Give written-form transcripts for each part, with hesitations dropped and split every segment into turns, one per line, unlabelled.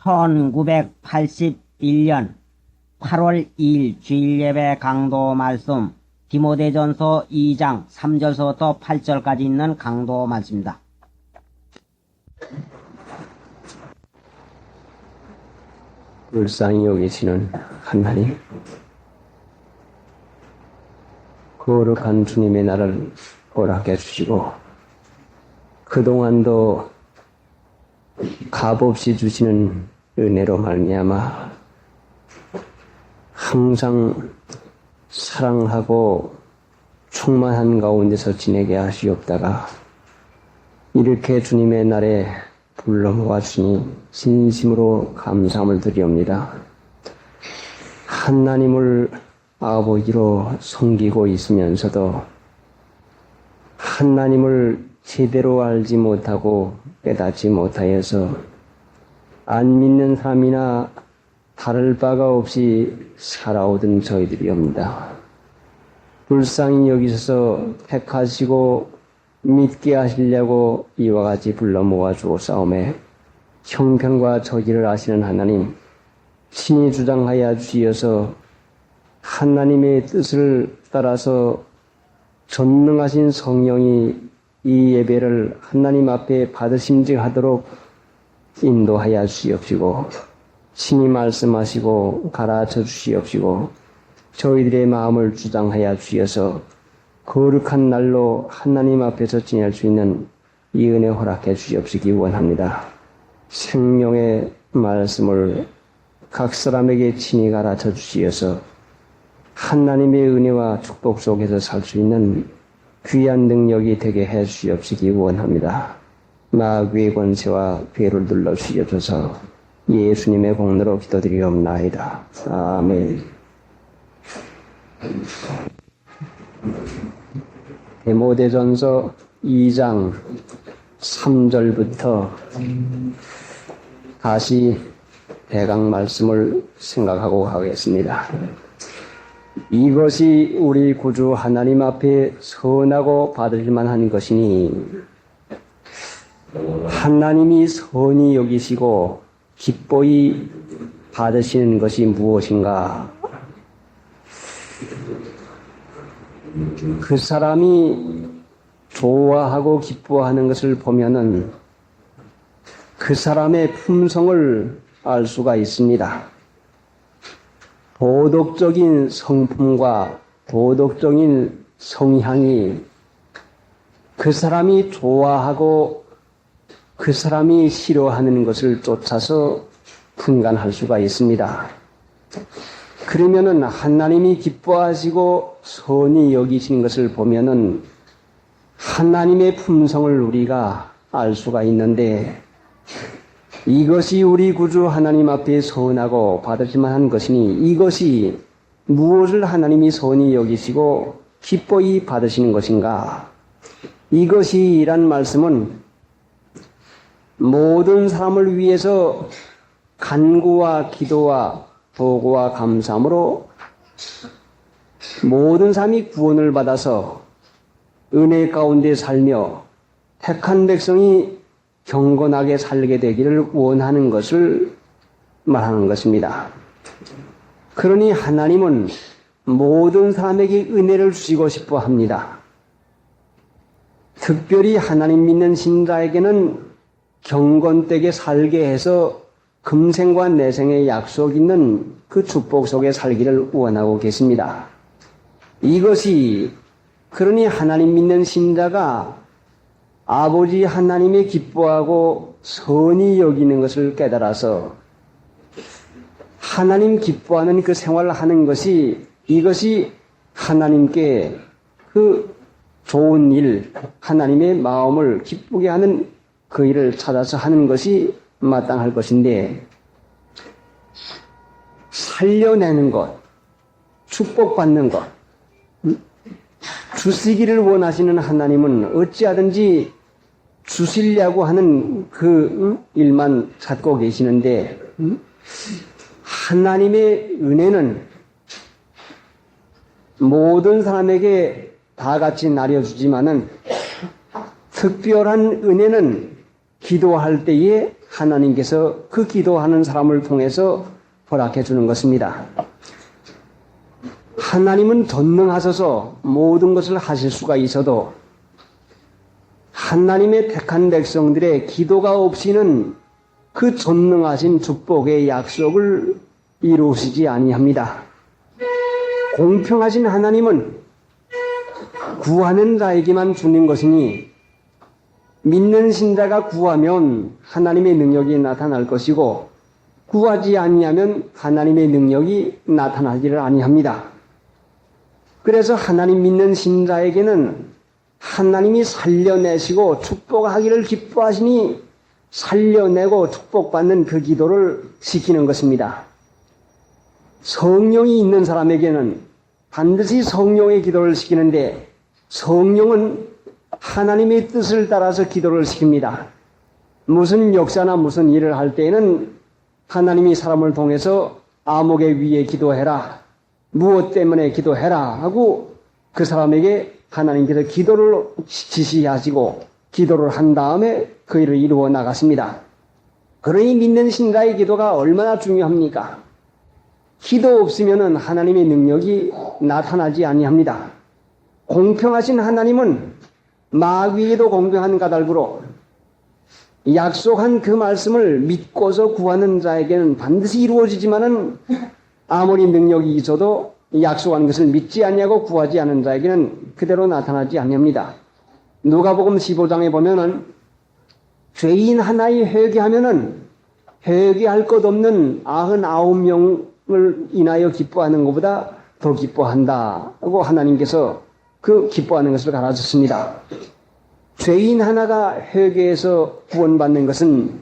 1981년 8월 2일 주일예배 강도 말씀 디모데전서 2장 3절서부터 8절까지 있는 강도 말씀입니다.
불쌍히 여기시는 하나님, 거룩한 주님의 날을 허락해 주시고 그동안도 값없이 주시는 은혜로 말미암아 항상 사랑하고 충만한 가운데서 지내게 하시옵다가 이렇게 주님의 날에 불러 모아주시니 진심으로 감사함을 드리옵니다. 하나님을 아버지로 섬기고 있으면서도 하나님을 제대로 알지 못하고 깨닫지 못하여서 안 믿는 사람이나 다를 바가 없이 살아오던 저희들이옵니다. 불쌍히 여기셔서 택하시고 믿게 하시려고 이와 같이 불러 모아주고 싸움에 형편과 저지를 아시는 하나님, 친히 주장하여 주시어서 하나님의 뜻을 따라서 전능하신 성령이 이 예배를 하나님 앞에 받으심직하도록 인도하여 주시옵시고 친히 말씀하시고 가르쳐 주시옵시고 저희들의 마음을 주장하여 주시어서 거룩한 날로 하나님 앞에서 지낼 수 있는 이 은혜 허락해 주시옵시기 원합니다. 생명의 말씀을 각 사람에게 친히 가르쳐 주시어서 하나님의 은혜와 축복 속에서 살 수 있는 귀한 능력이 되게 해 주시옵시기 원합니다. 마귀의 권세와 괴를 눌러 주시옵소서. 예수님의 공로로 기도드리옵나이다. 아멘. 디모데전서 2장 3절부터 다시 대강 말씀을 생각하고 가겠습니다. 이것이 우리 구주 하나님 앞에 선하고 받을 만한 것이니 하나님이 선히 여기시고 기뻐히 받으시는 것이 무엇인가? 그 사람이 좋아하고 기뻐하는 것을 보면은 그 사람의 품성을 알 수가 있습니다. 도덕적인 성품과 도덕적인 성향이 그 사람이 좋아하고 그 사람이 싫어하는 것을 쫓아서 분간할 수가 있습니다. 그러면은 하나님이 기뻐하시고 선히 여기시는 것을 보면은 하나님의 품성을 우리가 알 수가 있는데 이것이 우리 구주 하나님 앞에 선하고 받으실 만한 것이니 이것이 무엇을 하나님이 선히 여기시고 기뻐히 받으시는 것인가? 이것이란 말씀은 모든 사람을 위해서 간구와 기도와 도구와 감사함으로 모든 사람이 구원을 받아서 은혜 가운데 살며 택한 백성이 경건하게 살게 되기를 원하는 것을 말하는 것입니다. 그러니 하나님은 모든 사람에게 은혜를 주시고 싶어 합니다. 특별히 하나님 믿는 신자에게는 경건되게 살게 해서 금생과 내생의 약속 있는 그 축복 속에 살기를 원하고 계십니다. 이것이 그러니 하나님 믿는 신자가 아버지 하나님의 기뻐하고 선히 여기는 것을 깨달아서 하나님 기뻐하는 그 생활을 하는 것이 이것이 하나님께 그 좋은 일, 하나님의 마음을 기쁘게 하는 그 일을 찾아서 하는 것이 마땅할 것인데 살려내는 것, 축복받는 것, 주시기를 원하시는 하나님은 어찌하든지 주시려고 하는 그 일만 찾고 계시는데 하나님의 은혜는 모든 사람에게 다 같이 나눠주지만은 특별한 은혜는 기도할 때에 하나님께서 그 기도하는 사람을 통해서 허락해 주는 것입니다. 하나님은 전능하셔서 모든 것을 하실 수가 있어도 하나님의 택한 백성들의 기도가 없이는 그 전능하신 축복의 약속을 이루시지 아니합니다. 공평하신 하나님은 구하는 자에게만 주는 것이니 믿는 신자가 구하면 하나님의 능력이 나타날 것이고 구하지 아니하면 하나님의 능력이 나타나지를 아니합니다. 그래서 하나님 믿는 신자에게는 하나님이 살려내시고 축복하기를 기뻐하시니 살려내고 축복받는 그 기도를 시키는 것입니다. 성령이 있는 사람에게는 반드시 성령의 기도를 시키는데 성령은 하나님의 뜻을 따라서 기도를 시킵니다. 무슨 역사나 무슨 일을 할 때에는 하나님이 사람을 통해서 아목의 위에 기도해라, 무엇 때문에 기도해라 하고 그 사람에게 하나님께서 기도를 지시하시고 기도를 한 다음에 그 일을 이루어 나갔습니다. 그러니 믿는 신자의 기도가 얼마나 중요합니까? 기도 없으면 하나님의 능력이 나타나지 아니합니다. 공평하신 하나님은 마귀에도 공평한 까닭으로 약속한 그 말씀을 믿고서 구하는 자에게는 반드시 이루어지지만은 아무리 능력이 있어도 약속한 것을 믿지 않냐고 구하지 않은 자에게는 그대로 나타나지 아니합니다. 누가복음 15장에 보면은 죄인 하나의 회개하면은 회개할 것 없는 99명을 인하여 기뻐하는 것보다 더 기뻐한다고 하나님께서 그 기뻐하는 것을 가르쳤습니다. 죄인 하나가 회개해서 구원받는 것은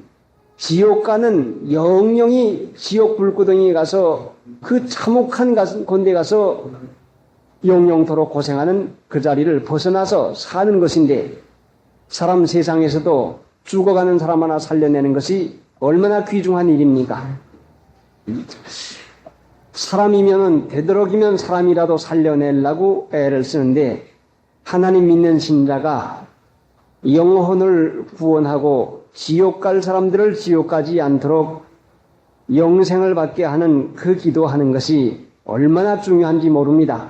지옥 가는 영영이 지옥 불구덩이에 가서 그 참혹한 곳에 가서 영영토록 고생하는 그 자리를 벗어나서 사는 것인데 사람 세상에서도 죽어가는 사람 하나 살려내는 것이 얼마나 귀중한 일입니까? 사람이면은 되도록이면 사람이라도 살려내려고 애를 쓰는데 하나님 믿는 신자가 영혼을 구원하고 지옥 갈 사람들을 지옥 가지 않도록 영생을 받게 하는 그 기도하는 것이 얼마나 중요한지 모릅니다.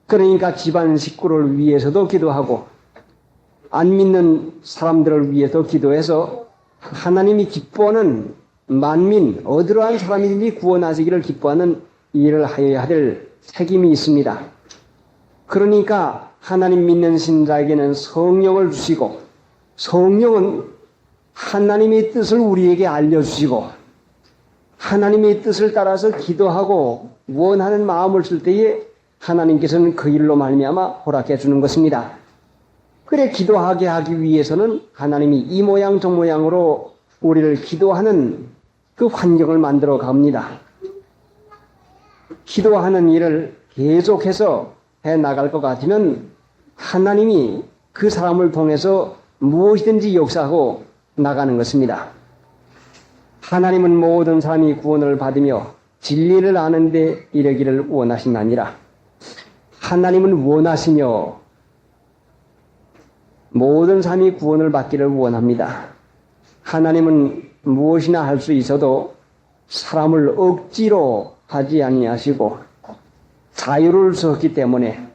그러니까 집안 식구를 위해서도 기도하고 안 믿는 사람들을 위해서 기도해서 하나님이 기뻐하는 만민, 어떠한 사람이든지 구원하시기를 기뻐하는 일을 하여야 될 책임이 있습니다. 그러니까 하나님 믿는 신자에게는 성령을 주시고 성령은 하나님의 뜻을 우리에게 알려주시고 하나님의 뜻을 따라서 기도하고 원하는 마음을 쓸 때에 하나님께서는 그 일로 말미암아 허락해 주는 것입니다. 그래 기도하게 하기 위해서는 하나님이 이 모양 저 모양으로 우리를 기도하는 그 환경을 만들어 갑니다. 기도하는 일을 계속해서 해 나갈 것 같으면 하나님이 그 사람을 통해서 무엇이든지 역사하고 나가는 것입니다. 하나님은 모든 사람이 구원을 받으며 진리를 아는데 이르기를 원하시나니라. 하나님은 원하시며 모든 사람이 구원을 받기를 원합니다. 하나님은 무엇이나 할 수 있어도 사람을 억지로 하지 아니하시고 자유를 주었기 때문에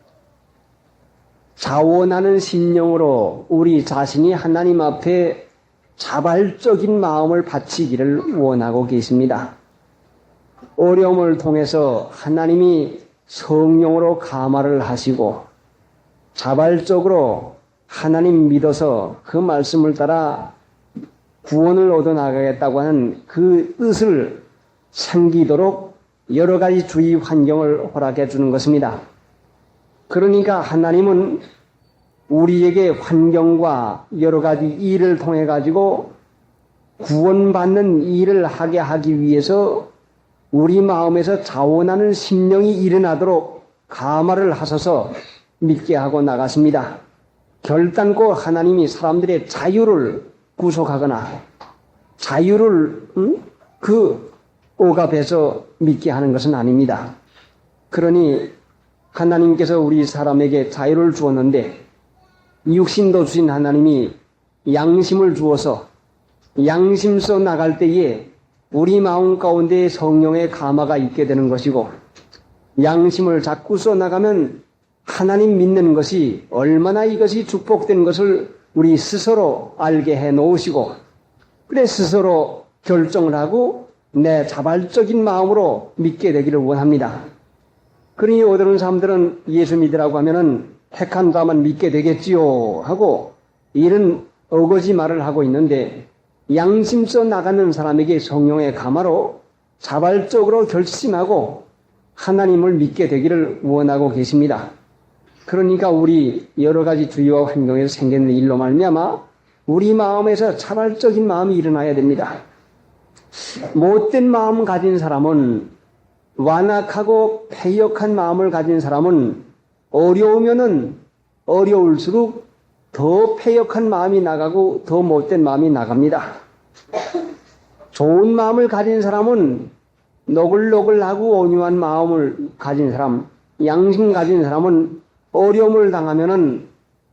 자원하는 심령으로 우리 자신이 하나님 앞에 자발적인 마음을 바치기를 원하고 계십니다. 어려움을 통해서 하나님이 성령으로 감화를 하시고 자발적으로 하나님 믿어서 그 말씀을 따라 구원을 얻어 나가겠다고 하는 그 뜻을 생기도록 여러 가지 주의 환경을 허락해 주는 것입니다. 그러니까 하나님은 우리에게 환경과 여러 가지 일을 통해 가지고 구원받는 일을 하게 하기 위해서 우리 마음에서 자원하는 심령이 일어나도록 감화를 하셔서 믿게 하고 나갔습니다. 결단코 하나님이 사람들의 자유를 구속하거나 자유를 그 억압해서 믿게 하는 것은 아닙니다. 그러니 하나님께서 우리 사람에게 자유를 주었는데 육신도 주신 하나님이 양심을 주어서 양심 써 나갈 때에 우리 마음 가운데 성령의 감화가 있게 되는 것이고, 양심을 자꾸 써 나가면 하나님 믿는 것이 얼마나 이것이 축복된 것을 우리 스스로 알게 해 놓으시고, 그래 스스로 결정을 하고 내 자발적인 마음으로 믿게 되기를 원합니다. 그러니 어떤 사람들은 예수 믿으라고 하면은 택한 자만 믿게 되겠지요 하고 이런 어거지 말을 하고 있는데, 양심써 나가는 사람에게 성령의 감화로 자발적으로 결심하고 하나님을 믿게 되기를 원하고 계십니다. 그러니까 우리 여러 가지 주위와 환경에서 생기는 일로 말미암아 우리 마음에서 자발적인 마음이 일어나야 됩니다. 못된 마음 가진 사람은, 완악하고 패역한 마음을 가진 사람은 어려우면은 어려울수록 더 패역한 마음이 나가고 더 못된 마음이 나갑니다. 좋은 마음을 가진 사람은, 노글노글하고 온유한 마음을 가진 사람, 양심 가진 사람은 어려움을 당하면은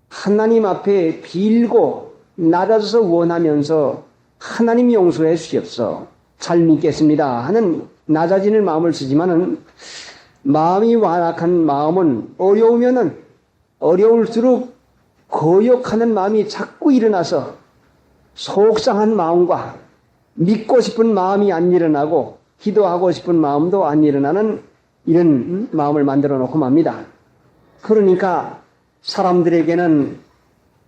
하나님 앞에 빌고 낮아져서 원하면서 하나님 용서해 주시옵소서, 잘 믿겠습니다 하는 낮아지는 마음을 쓰지만은, 마음이 완악한 마음은 어려우면은 어려울수록 거역하는 마음이 자꾸 일어나서 속상한 마음과 믿고 싶은 마음이 안 일어나고 기도하고 싶은 마음도 안 일어나는 이런 마음을 만들어 놓고 맙니다. 그러니까 사람들에게는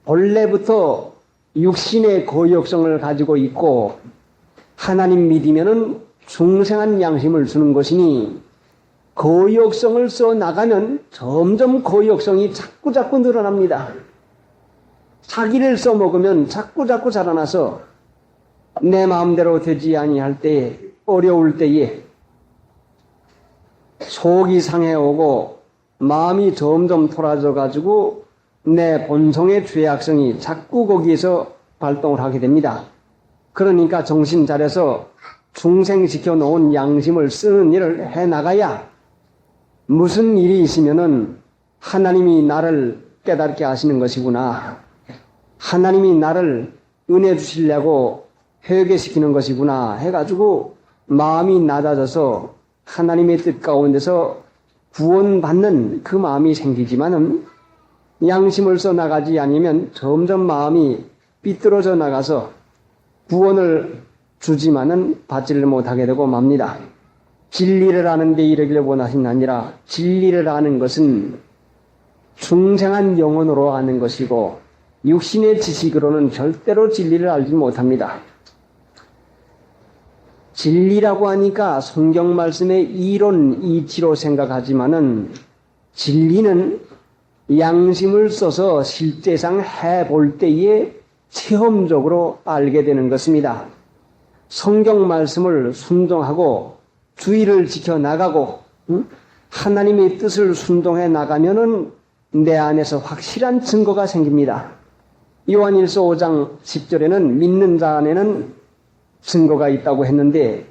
본래부터 육신의 거역성을 가지고 있고 하나님 믿으면은 중생한 양심을 주는 것이니, 거역성을 써 나가면 점점 거역성이 자꾸 늘어납니다. 자기를 써먹으면 자꾸 자라나서 내 마음대로 되지 아니할 때에, 어려울 때에 속이 상해오고 마음이 점점 토라져 가지고 내 본성의 죄악성이 자꾸 거기에서 발동을 하게 됩니다. 그러니까 정신 차려서 중생시켜 놓은 양심을 쓰는 일을 해 나가야 무슨 일이 있으면은 하나님이 나를 깨닫게 하시는 것이구나, 하나님이 나를 은혜 주시려고 회개시키는 것이구나 해가지고 마음이 낮아져서 하나님의 뜻 가운데서 구원받는 그 마음이 생기지만은, 양심을 써나가지 않으면 점점 마음이 삐뚤어져 나가서 구원을 주지만은 받지를 못하게 되고 맙니다. 진리를 아는데 이르기를 원하신 아니라, 진리를 아는 것은 중생한 영혼으로 아는 것이고 육신의 지식으로는 절대로 진리를 알지 못합니다. 진리라고 하니까 성경 말씀의 이론, 이치로 생각하지만은, 진리는 양심을 써서 실제상 해볼 때에 체험적으로 알게 되는 것입니다. 성경 말씀을 순종하고 주의를 지켜 나가고 하나님의 뜻을 순종해 나가면은 내 안에서 확실한 증거가 생깁니다. 요한일서 5장 10절에는 믿는 자 안에는 증거가 있다고 했는데,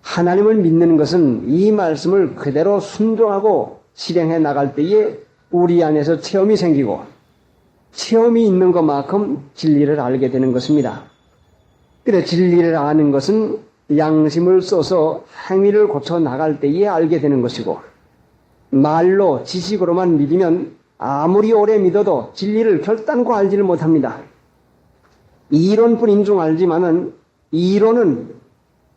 하나님을 믿는 것은 이 말씀을 그대로 순종하고 실행해 나갈 때에 우리 안에서 체험이 생기고, 체험이 있는 것만큼 진리를 알게 되는 것입니다. 그래, 진리를 아는 것은 양심을 써서 행위를 고쳐 나갈 때에 알게 되는 것이고, 말로 지식으로만 믿으면 아무리 오래 믿어도 진리를 결단코 알지를 못합니다. 이론뿐인 줄 알지만은, 이론은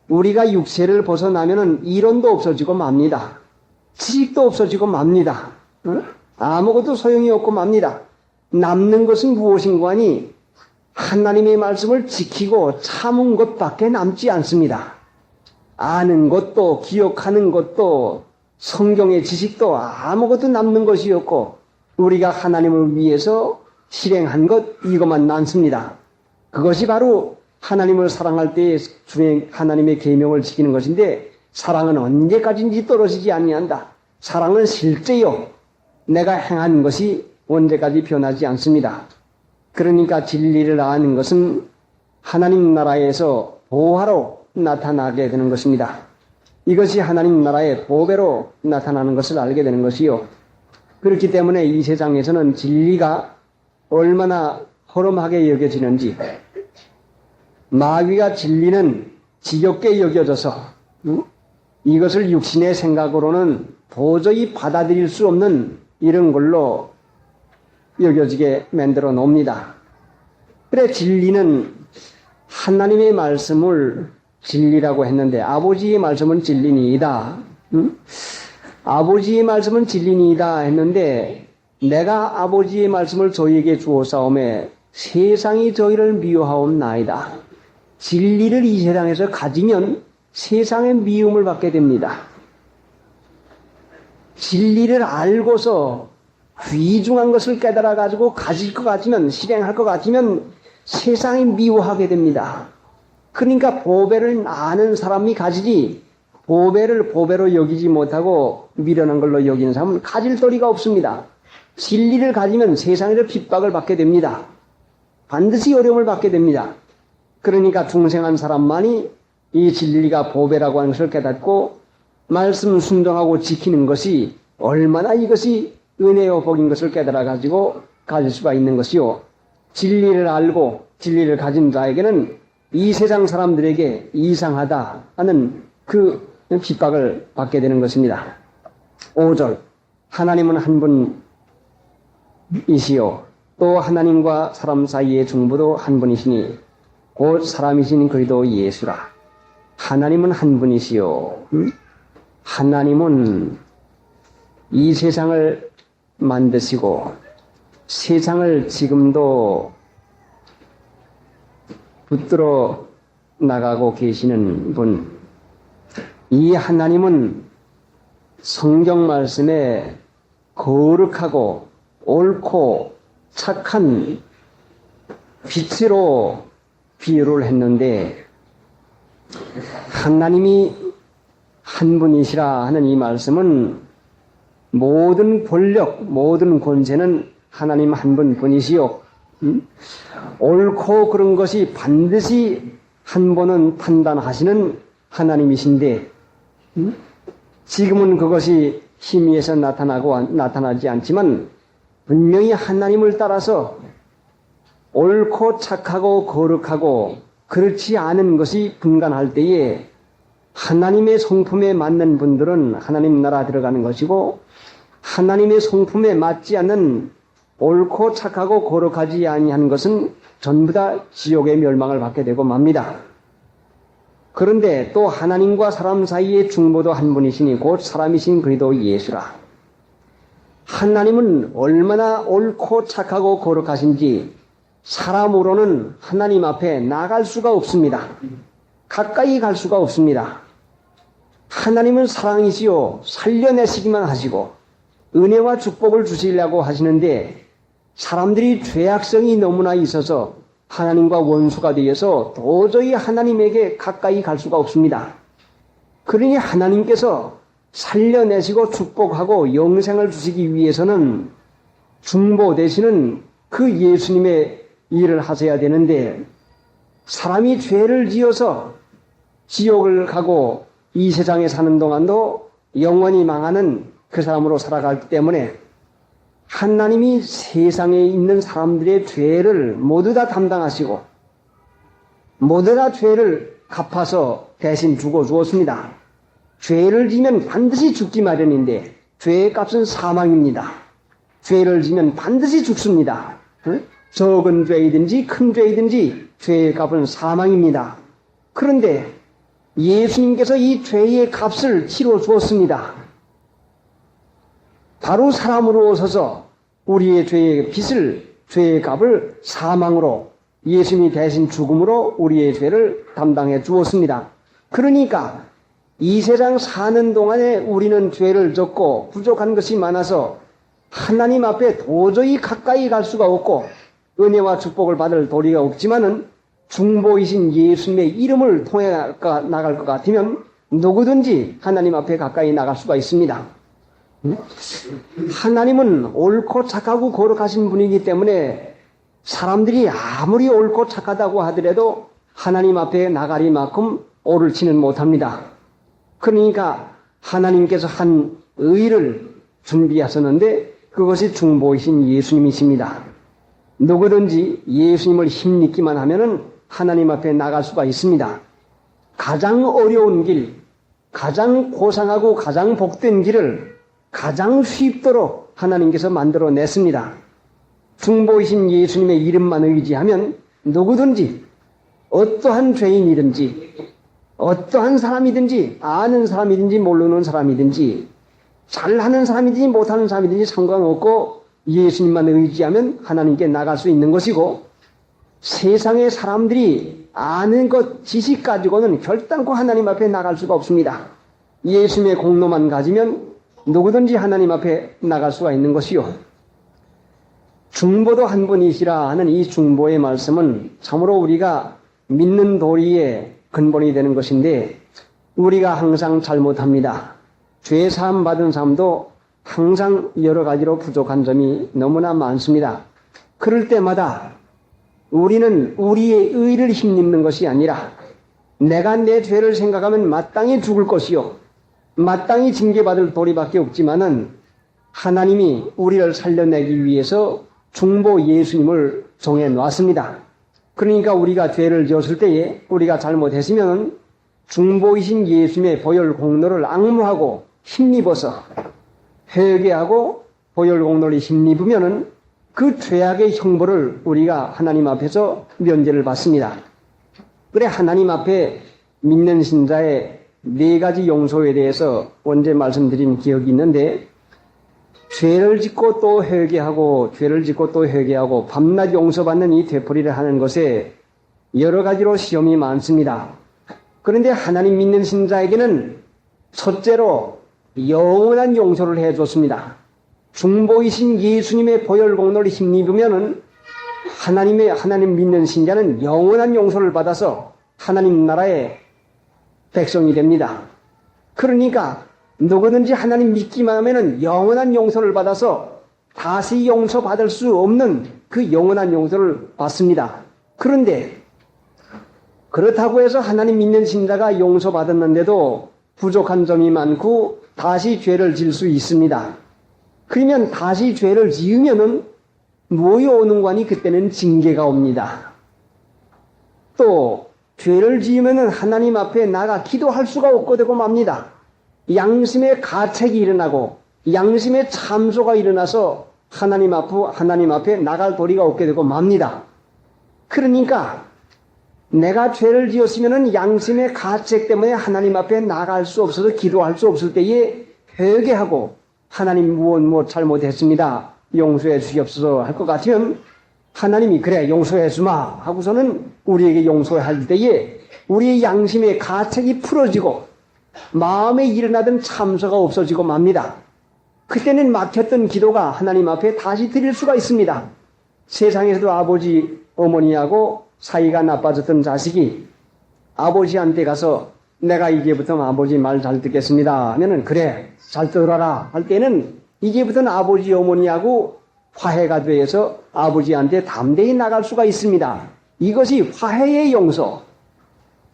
우리가 육체를 벗어나면은 이론도 없어지고 맙니다. 지식도 없어지고 맙니다. 아무것도 소용이 없고 맙니다. 남는 것은 무엇인가 하니 하나님의 말씀을 지키고 참은 것밖에 남지 않습니다. 아는 것도 기억하는 것도 성경의 지식도 아무것도 남는 것이 없고, 우리가 하나님을 위해서 실행한 것, 이것만 남습니다. 그것이 바로 하나님을 사랑할 때에 하나님의 계명을 지키는 것인데, 사랑은 언제까지인지 떨어지지 아니한다. 사랑은 실제요, 내가 행한 것이 언제까지 변하지 않습니다. 그러니까 진리를 아는 것은 하나님 나라에서 보화로 나타나게 되는 것입니다. 이것이 하나님 나라의 보배로 나타나는 것을 알게 되는 것이요, 그렇기 때문에 이 세상에서는 진리가 얼마나 허름하게 여겨지는지, 마귀가 진리는 지겹게 여겨져서 이것을 육신의 생각으로는 도저히 받아들일 수 없는 이런 걸로 여겨지게 만들어 놓습니다. 그래 진리는 하나님의 말씀을 진리라고 했는데 아버지의 말씀은 진리니이다. 아버지의 말씀은 진리니이다 했는데 내가 아버지의 말씀을 저희에게 주었사오매 세상이 저희를 미워하옵나이다. 진리를 이 세상에서 가지면 세상의 미움을 받게 됩니다. 진리를 알고서 귀중한 것을 깨달아 가지고 가질 것 같으면 실행할 것 같으면 세상이 미워하게 됩니다. 그러니까 보배를 아는 사람이 가지지 보배를 보배로 여기지 못하고 미련한 걸로 여기는 사람은 가질 도리가 없습니다. 진리를 가지면 세상에서 핍박을 받게 됩니다. 반드시 어려움을 받게 됩니다. 그러니까 중생한 사람만이 이 진리가 보배라고 하는 것을 깨닫고 말씀 순종하고 지키는 것이 얼마나 이것이 은혜요 복인 것을 깨달아 가지고 가질 수가 있는 것이요. 진리를 알고 진리를 가진 자에게는 이 세상 사람들에게 이상하다 하는 그 핍박을 받게 되는 것입니다. 5절 하나님은 한 분이시요 또 하나님과 사람 사이의 중보도 한 분이시니 곧 사람이신 그리스도 예수라. 하나님은 한 분이시요 하나님은 이 세상을 만드시고 세상을 지금도 붙들어 나가고 계시는 분. 이 하나님은 성경 말씀에 거룩하고 옳고 착한 빛으로 비유를 했는데 하나님이 한 분이시라 하는 이 말씀은 모든 권력, 모든 권세는 하나님 한 분뿐이시요. 옳고 그런 것이 반드시 한 번은 판단하시는 하나님이신데 지금은 그것이 희미해서 나타나지 않지만 분명히 하나님을 따라서 옳고 착하고 거룩하고 그렇지 않은 것이 분간할 때에 하나님의 성품에 맞는 분들은 하나님 나라 들어가는 것이고 하나님의 성품에 맞지 않는 옳고 착하고 거룩하지 아니한 것은 전부 다 지옥의 멸망을 받게 되고 맙니다. 그런데 또 하나님과 사람 사이의 중보도 한 분이시니 곧 사람이신 그리스도 예수라. 하나님은 얼마나 옳고 착하고 거룩하신지 사람으로는 하나님 앞에 나갈 수가 없습니다. 가까이 갈 수가 없습니다. 하나님은 사랑이시요 살려내시기만 하시고 은혜와 축복을 주시려고 하시는데 사람들이 죄악성이 너무나 있어서 하나님과 원수가 되어서 도저히 하나님에게 가까이 갈 수가 없습니다. 그러니 하나님께서 살려내시고 축복하고 영생을 주시기 위해서는 중보 되시는 그 예수님의 일을 하셔야 되는데 사람이 죄를 지어서 지옥을 가고 이 세상에 사는 동안도 영원히 망하는 그 사람으로 살아가기 때문에 하나님이 세상에 있는 사람들의 죄를 모두 다 담당하시고 모두 다 죄를 갚아서 대신 주었습니다. 죄를 지면 반드시 죽기 마련인데 죄의 값은 사망입니다. 죄를 지면 반드시 죽습니다. 적은 죄이든지 큰 죄이든지 죄의 값은 사망입니다. 그런데 예수님께서 이 죄의 값을 치러 주었습니다. 바로 사람으로 오셔서 우리의 죄의 빚을, 죄의 값을 사망으로 예수님이 대신 죽음으로 우리의 죄를 담당해 주었습니다. 그러니까 이 세상 사는 동안에 우리는 죄를 졌고 부족한 것이 많아서 하나님 앞에 도저히 가까이 갈 수가 없고 은혜와 축복을 받을 도리가 없지만은 중보이신 예수님의 이름을 통해 나갈 것 같으면 누구든지 하나님 앞에 가까이 나갈 수가 있습니다. 하나님은 옳고 착하고 거룩하신 분이기 때문에 사람들이 아무리 옳고 착하다고 하더라도 하나님 앞에 나가리만큼 오를 치는 못합니다. 그러니까 하나님께서 한 의를 준비하셨는데 그것이 중보이신 예수님이십니다. 누구든지 예수님을 힘입기만 하면은 하나님 앞에 나갈 수가 있습니다. 가장 어려운 길, 가장 고상하고 가장 복된 길을 가장 쉽도록 하나님께서 만들어냈습니다. 중보이신 예수님의 이름만 의지하면 누구든지 어떠한 죄인이든지 어떠한 사람이든지 아는 사람이든지 모르는 사람이든지 잘하는 사람이든지 못하는 사람이든지 상관없고 예수님만 의지하면 하나님께 나갈 수 있는 것이고, 세상의 사람들이 아는 것, 지식 가지고는 결단코 하나님 앞에 나갈 수가 없습니다. 예수님의 공로만 가지면 누구든지 하나님 앞에 나갈 수가 있는 것이요. 중보도 한 분이시라 하는 이 중보의 말씀은 참으로 우리가 믿는 도리의 근본이 되는 것인데, 우리가 항상 잘못합니다. 죄 사함 받은 사람도 항상 여러 가지로 부족한 점이 너무나 많습니다. 그럴 때마다 우리는 우리의 의를 힘입는 것이 아니라 내가 내 죄를 생각하면 마땅히 죽을 것이요 마땅히 징계받을 도리밖에 없지만은 하나님이 우리를 살려내기 위해서 중보 예수님을 정해 놨습니다. 그러니까 우리가 죄를 지었을 때에 우리가 잘못했으면 중보이신 예수님의 보혈 공로를 앙무하고 힘입어서 회개하고 보혈 공로를 힘입으면은 그 죄악의 형벌을 우리가 하나님 앞에서 면제를 받습니다. 그래, 하나님 앞에 믿는 신자의 4가지 용서에 대해서 언제 말씀드린 기억이 있는데, 죄를 짓고 또 회개하고 죄를 짓고 또 회개하고 밤낮 용서받는 이 되풀이를 하는 것에 여러 가지로 시험이 많습니다. 그런데 하나님 믿는 신자에게는 첫째로 영원한 용서를 해줬습니다. 중보이신 예수님의 보혈 공로를 힘입으면은 하나님 믿는 신자는 영원한 용서를 받아서 하나님 나라의 백성이 됩니다. 그러니까 누구든지 하나님 믿기만 하면은 영원한 용서를 받아서 다시 용서받을 수 없는 그 영원한 용서를 받습니다. 그런데 그렇다고 해서 하나님 믿는 신자가 용서받았는데도 부족한 점이 많고 다시 죄를 질 수 있습니다. 그러면 다시 죄를 지으면은 뭐이 오는 거니? 그때는 징계가 옵니다. 또 죄를 지으면은 하나님 앞에 나가 기도할 수가 없고 되고 맙니다. 양심의 가책이 일어나고 양심의 참소가 일어나서 하나님 앞에 나갈 도리가 없게 되고 맙니다. 그러니까 내가 죄를 지었으면은 양심의 가책 때문에 하나님 앞에 나갈 수 없어서 기도할 수 없을 때에 회개하고 하나님 무엇 잘못했습니다, 용서해 주시옵소서 할 것 같으면 하나님이 그래 용서해 주마 하고서는 우리에게 용서할 때에 우리의 양심의 가책이 풀어지고 마음에 일어나던 참소가 없어지고 맙니다. 그때는 막혔던 기도가 하나님 앞에 다시 드릴 수가 있습니다. 세상에서도 아버지 어머니하고 사이가 나빠졌던 자식이 아버지한테 가서 내가 이제부터 아버지 말 잘 듣겠습니다 하면은 그래 잘 들어라 할 때는 이제부터는 아버지 어머니하고 화해가 돼서 아버지한테 담대히 나갈 수가 있습니다. 이것이 화해의 용서,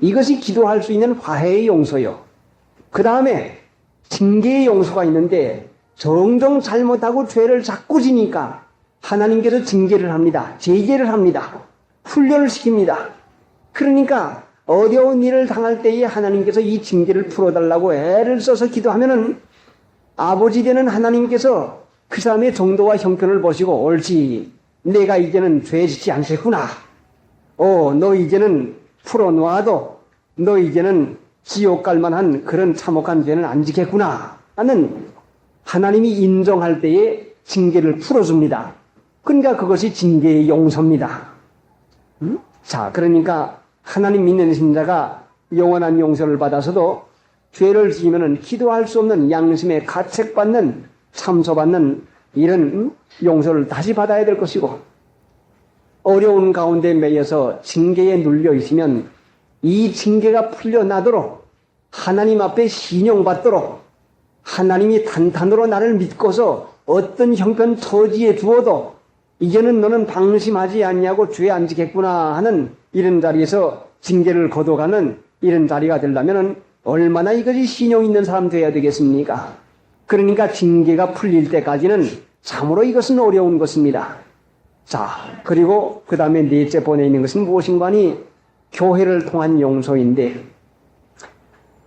이것이 기도할 수 있는 화해의 용서요. 그 다음에 징계의 용서가 있는데 정정 잘못하고 죄를 자꾸 지니까 하나님께서 징계를 합니다. 제재를 합니다. 훈련을 시킵니다. 그러니까 어려운 일을 당할 때에 하나님께서 이 징계를 풀어달라고 애를 써서 기도하면은 아버지 되는 하나님께서 그 사람의 정도와 형편을 보시고 옳지, 내가 이제는 죄 짓지 않겠구나. 너 이제는 풀어놓아도 너 이제는 지옥 갈 만한 그런 참혹한 죄는 안 지겠구나 하는 하나님이 인정할 때에 징계를 풀어줍니다. 그러니까 그것이 징계의 용서입니다. 자, 그러니까 하나님 믿는 신자가 영원한 용서를 받아서도 죄를 지으면 기도할 수 없는 양심에 가책받는 참소받는 이런 용서를 다시 받아야 될 것이고, 어려운 가운데 매여서 징계에 눌려 있으면 이 징계가 풀려나도록 하나님 앞에 신용받도록 하나님이 단탄으로 나를 믿고서 어떤 형편 처지에 두어도 이제는 너는 방심하지 않냐고 죄 안 지겠구나 하는 이런 자리에서 징계를 거둬가는 이런 자리가 되려면 얼마나 이것이 신용 있는 사람 되어야 되겠습니까? 그러니까 징계가 풀릴 때까지는 참으로 이것은 어려운 것입니다. 자, 그리고 그 다음에 넷째 보내 있는 것은 무엇인가 하니 교회를 통한 용서인데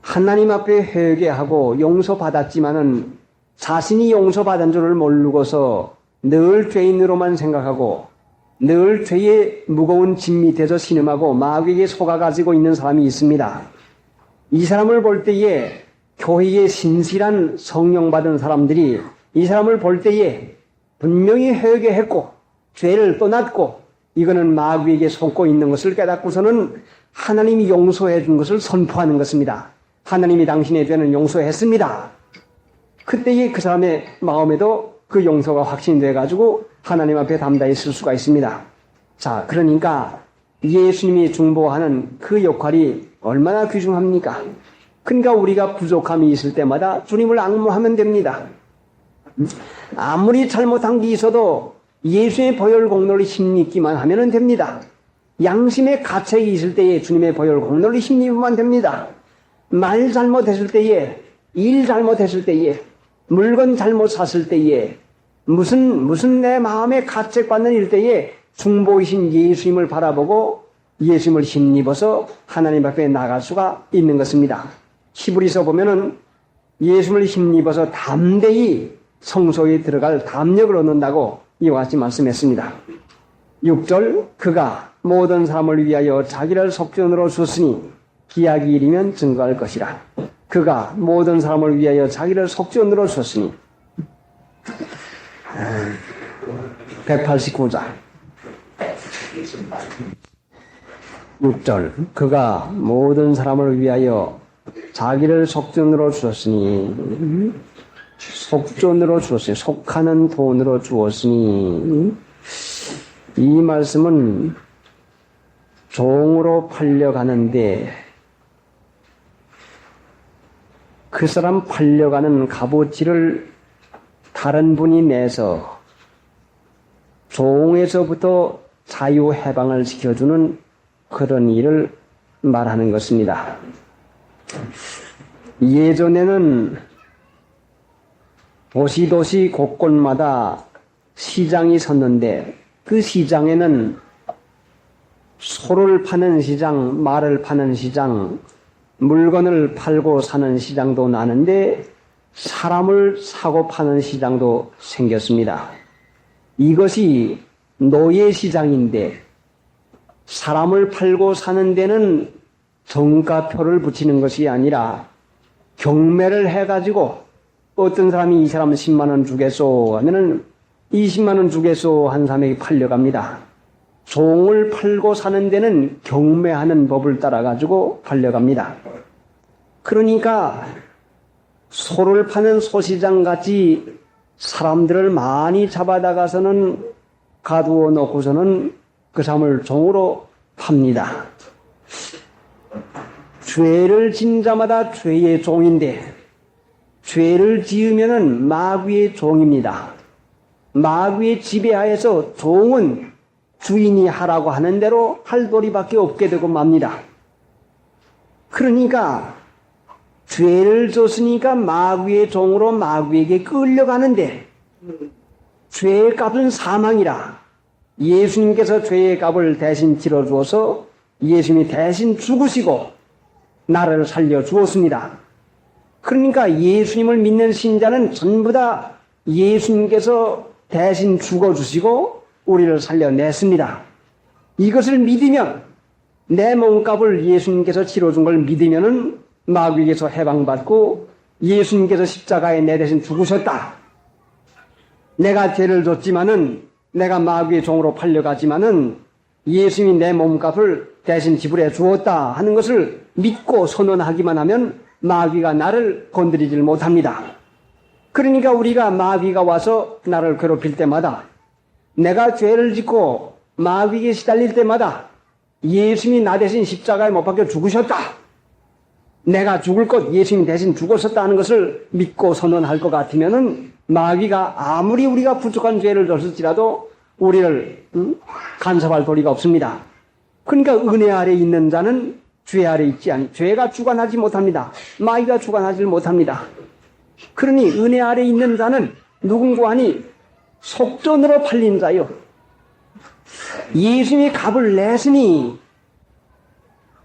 하나님 앞에 회개하고 용서받았지만은 자신이 용서받은 줄을 모르고서 늘 죄인으로만 생각하고 늘 죄의 무거운 짐 밑에서 신음하고 마귀에게 속아가지고 있는 사람이 있습니다. 이 사람을 볼 때에 교회의 신실한 성령 받은 사람들이 이 사람을 볼 때에 분명히 회개했고 죄를 떠났고 이거는 마귀에게 속고 있는 것을 깨닫고서는 하나님이 용서해 준 것을 선포하는 것입니다. 하나님이 당신의 죄는 용서했습니다. 그때에 그 사람의 마음에도 그 용서가 확신돼 가지고 하나님 앞에 담대히 설 수가 있습니다. 자, 그러니까 예수님이 중보하는 그 역할이 얼마나 귀중합니까? 그러니까 우리가 부족함이 있을 때마다 주님을 앙모하면 됩니다. 아무리 잘못한 게 있어도 예수의 보혈 공로를 힘입기만 하면 됩니다. 양심의 가책이 있을 때에 주님의 보혈 공로를 힘입으면 됩니다. 말 잘못했을 때에, 일 잘못했을 때에, 물건 잘못 샀을 때에, 무슨 내 마음에 가책받는 일 때에 중보이신 예수님을 바라보고 예수님을 힘입어서 하나님 앞에 나갈 수가 있는 것입니다. 히브리서 보면은 예수님을 힘입어서 담대히 성소에 들어갈 담력을 얻는다고 이와 같이 말씀했습니다. 6절 그가 모든 사람을 위하여 자기를 속전으로 주었으니 기약이 이르면 증거할 것이라. 그가 모든 사람을 위하여 자기를 속전으로 주었으니 189장 6절 그가 모든 사람을 위하여 자기를 속전으로 주었으니 속전으로 주었으니 속하는 돈으로 주었으니 이 말씀은 종으로 팔려가는데 그 사람 팔려가는 값어치를 다른 분이 내서 종에서부터 자유해방을 시켜주는 그런 일을 말하는 것입니다. 예전에는 도시 곳곳마다 시장이 섰는데 그 시장에는 소를 파는 시장, 말을 파는 시장, 물건을 팔고 사는 시장도 나는데 사람을 사고 파는 시장도 생겼습니다. 이것이 노예 시장인데 사람을 팔고 사는 데는 정가표를 붙이는 것이 아니라 경매를 해가지고 어떤 사람이 이 사람 10만 원 주겠소 하면은 20만 원 주겠소 한 사람에게 팔려갑니다. 종을 팔고 사는 데는 경매하는 법을 따라가지고 팔려갑니다. 그러니까 소를 파는 소시장 같이 사람들을 많이 잡아다가서는 가두어 놓고서는 그 사람을 종으로 팝니다. 죄를 진 자마다 죄의 종인데 죄를 지으면은 마귀의 종입니다. 마귀의 지배하에서 종은 주인이 하라고 하는 대로 할 도리밖에 없게 되고 맙니다. 그러니까 죄를 줬으니까 마귀의 종으로 마귀에게 끌려가는데 죄의 값은 사망이라 예수님께서 죄의 값을 대신 치러주어서 예수님이 대신 죽으시고 나를 살려주었습니다. 그러니까 예수님을 믿는 신자는 전부 다 예수님께서 대신 죽어주시고 우리를 살려냈습니다. 이것을 믿으면 내 몸값을 예수님께서 치러준 걸 믿으면은 마귀에게서 해방받고 예수님께서 십자가에 내 대신 죽으셨다. 내가 죄를 졌지만은 내가 마귀의 종으로 팔려가지만은 예수님이 내 몸값을 대신 지불해 주었다 하는 것을 믿고 선언하기만 하면 마귀가 나를 건드리질 못합니다. 그러니까 우리가 마귀가 와서 나를 괴롭힐 때마다 내가 죄를 짓고 마귀에게 시달릴 때마다 예수님이 나 대신 십자가에 못 박혀 죽으셨다. 내가 죽을 것 예수님이 대신 죽었었다 하는 것을 믿고 선언할 것 같으면은 마귀가 아무리 우리가 부족한 죄를 졌을지라도 우리를 간섭할 도리가 없습니다. 그러니까 은혜 아래 있는 자는 죄 아래 있지 않니 죄가 주관하지 못합니다. 마귀가 주관하지 못합니다. 그러니 은혜 아래 있는 자는 누군가 하니 속전으로 팔린 자요. 예수님이 값을 냈으니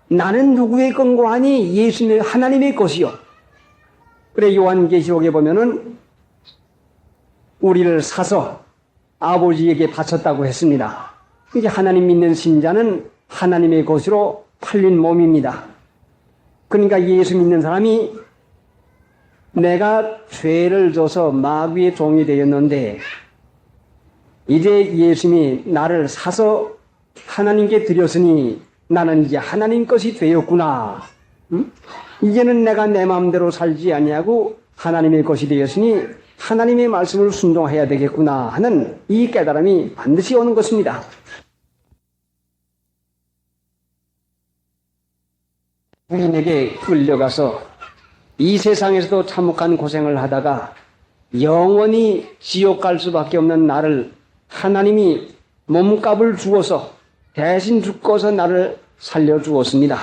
나는 누구의 건고 하니 예수님의 하나님의 것이요. 그래 요한계시록에 보면은 우리를 사서 아버지에게 바쳤다고 했습니다. 이제 하나님 믿는 신자는 하나님의 것으로 팔린 몸입니다. 그러니까 예수 믿는 사람이 내가 죄를 져서 마귀의 종이 되었는데 이제 예수님이 나를 사서 하나님께 드렸으니 나는 이제 하나님 것이 되었구나. 이제는 내가 내 마음대로 살지 아니하고 하나님의 것이 되었으니 하나님의 말씀을 순종해야 되겠구나 하는 이 깨달음이 반드시 오는 것입니다. 부인에게 끌려가서 이 세상에서도 참혹한 고생을 하다가 영원히 지옥 갈 수밖에 없는 나를 하나님이 몸값을 주어서 대신 죽고서 나를 살려주었습니다.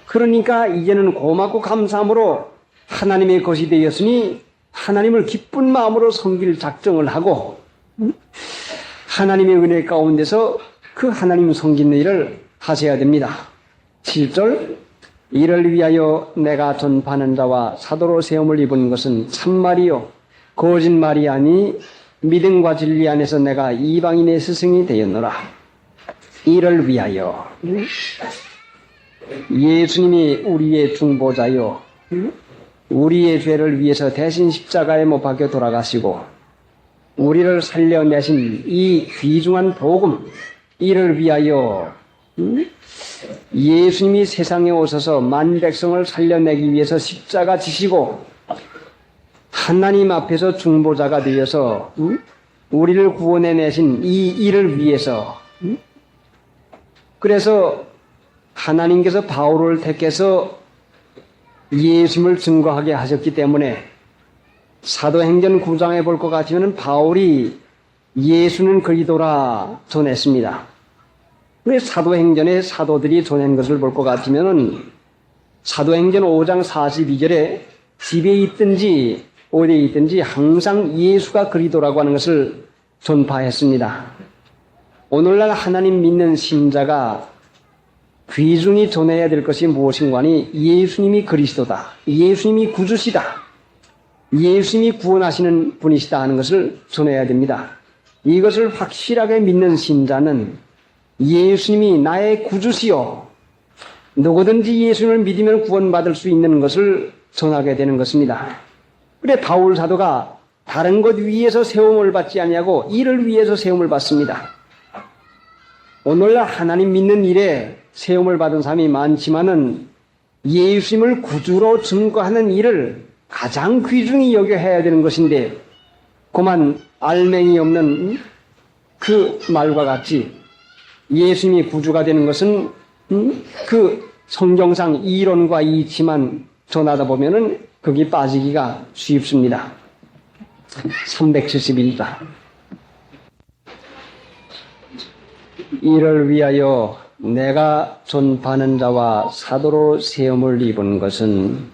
그러니까 이제는 고맙고 감사함으로 하나님의 것이 되었으니 하나님을 기쁜 마음으로 섬길 작정을 하고 하나님의 은혜 가운데서 그 하나님 섬기는 일을 하셔야 됩니다. 7절 이를 위하여 내가 전파하는 자와 사도로 세움을 입은 것은 참말이요 거짓말이 아니 믿음과 진리 안에서 내가 이방인의 스승이 되었노라. 이를 위하여 예수님이 우리의 중보자요 우리의 죄를 위해서 대신 십자가에 못 박혀 돌아가시고 우리를 살려내신 이 귀중한 복음 이를 위하여 예수님이 세상에 오셔서 만 백성을 살려내기 위해서 십자가 지시고 하나님 앞에서 중보자가 되어서 우리를 구원해내신 이 일을 위해서 그래서 하나님께서 바울을 택해서 예수님을 증거하게 하셨기 때문에 사도행전 9장에 볼 것 같으면 바울이 예수는 그리스도라 전했습니다. 왜 사도행전에 사도들이 전한 것을 볼 것 같으면 사도행전 5장 42절에 집에 있든지 어디에 있든지 항상 예수가 그리스도라고 하는 것을 전파했습니다. 오늘날 하나님 믿는 신자가 귀중히 전해야 될 것이 무엇인가 하니 예수님이 그리스도다. 예수님이 구주시다. 예수님이 구원하시는 분이시다 하는 것을 전해야 됩니다. 이것을 확실하게 믿는 신자는 예수님이 나의 구주시요 누구든지 예수님을 믿으면 구원받을 수 있는 것을 전하게 되는 것입니다. 그래 바울 사도가 다른 것 위에서 세움을 받지 아니하고 이를 위해서 세움을 받습니다. 오늘날 하나님 믿는 일에 세움을 받은 사람이 많지만은 예수님을 구주로 증거하는 일을 가장 귀중히 여겨 해야 되는 것인데 그만 알맹이 없는 그 말과 같이 예수님이 구주가 되는 것은 그 성경상 이론과 이치만 전하다 보면은 거기 빠지기가 쉽습니다. 371자 이를 위하여 내가 전파하는 자와 사도로 세움을 입은 것은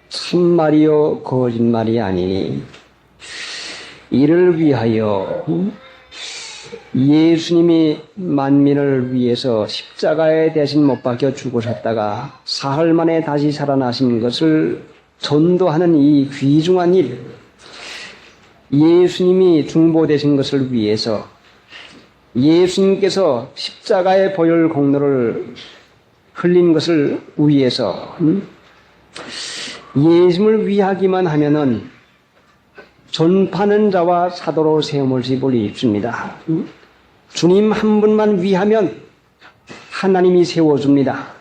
참말이요 거짓말이 아니니 이를 위하여 예수님이 만민을 위해서 십자가에 대신 못 박혀 죽으셨다가 사흘 만에 다시 살아나신 것을 전도하는 이 귀중한 일, 예수님이 중보되신 것을 위해서 예수님께서 십자가의 보혈 공로를 흘린 것을 위해서 예수님을 위하기만 하면은 전파하는 자와 사도로 세움을 입습니다. 주님 한 분만 위하면 하나님이 세워줍니다.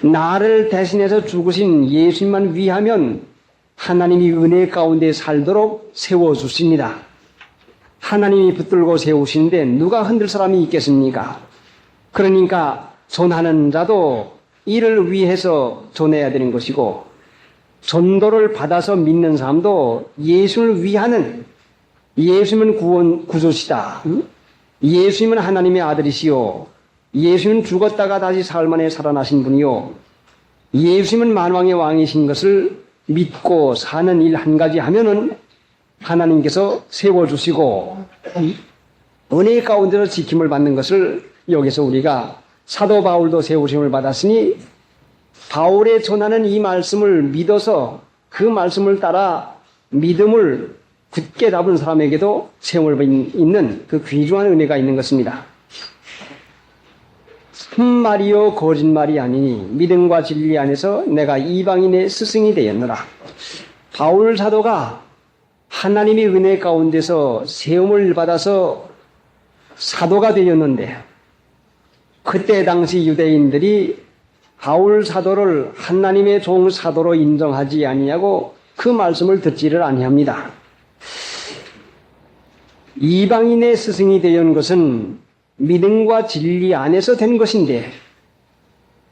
나를 대신해서 죽으신 예수님만 위하면 하나님이 은혜 가운데 살도록 세워주십니다. 하나님이 붙들고 세우시는데 누가 흔들 사람이 있겠습니까? 그러니까 전하는 자도 이를 위해서 전해야 되는 것이고 전도를 받아서 믿는 사람도 예수를 위하는 예수님은 구주시다. 예수님은 하나님의 아들이시요. 예수님은 죽었다가 다시 사흘 만에 살아나신 분이요. 예수님은 만왕의 왕이신 것을 믿고 사는 일 한 가지 하면은 하나님께서 세워주시고 은혜 가운데서 지킴을 받는 것을 여기서 우리가 사도 바울도 세우심을 받았으니 바울의 전하는 이 말씀을 믿어서 그 말씀을 따라 믿음을 굳게 잡은 사람에게도 세움을 있는 그 귀중한 은혜가 있는 것입니다. 참말이요 거짓말이 아니니 믿음과 진리 안에서 내가 이방인의 스승이 되었노라. 바울 사도가 하나님의 은혜 가운데서 세움을 받아서 사도가 되었는데 그때 당시 유대인들이 바울 사도를 하나님의 종 사도로 인정하지 아니하고 그 말씀을 듣지를 아니합니다. 이방인의 스승이 되었는 것은 믿음과 진리 안에서 된 것인데,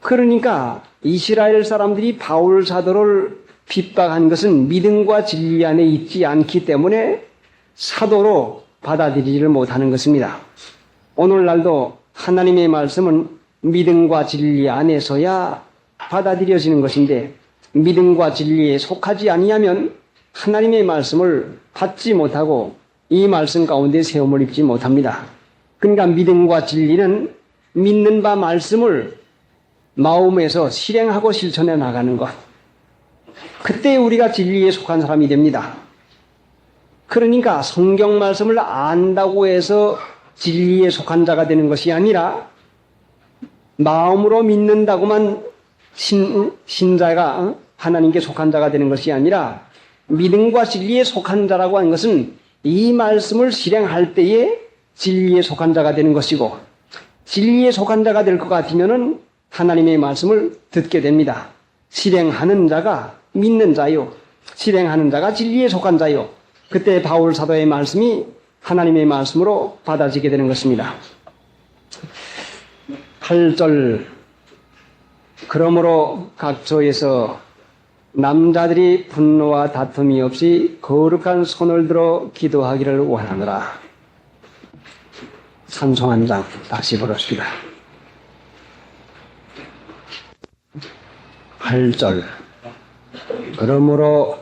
그러니까 이스라엘 사람들이 바울 사도를 핍박한 것은 믿음과 진리 안에 있지 않기 때문에 사도로 받아들이지를 못하는 것입니다. 오늘날도 하나님의 말씀은 믿음과 진리 안에서야 받아들여지는 것인데, 믿음과 진리에 속하지 아니하면 하나님의 말씀을 받지 못하고 이 말씀 가운데 세움을 입지 못합니다. 그러니까 믿음과 진리는 믿는 바 말씀을 마음에서 실행하고 실천해 나가는 것. 그때 우리가 진리에 속한 사람이 됩니다. 그러니까 성경 말씀을 안다고 해서 진리에 속한 자가 되는 것이 아니라 마음으로 믿는다고만 신자가 하나님께 속한 자가 되는 것이 아니라 믿음과 진리에 속한 자라고 하는 것은 이 말씀을 실행할 때에 진리에 속한 자가 되는 것이고, 진리에 속한 자가 될 것 같으면은 하나님의 말씀을 듣게 됩니다. 실행하는 자가 믿는 자요, 실행하는 자가 진리에 속한 자요. 그때 바울 사도의 말씀이 하나님의 말씀으로 받아지게 되는 것입니다. 8절, 그러므로 각처에서 남자들이 분노와 다툼이 없이 거룩한 손을 들어 기도하기를 원하노라. 찬송 한 장 다시 부릅시다. 8절, 그러므로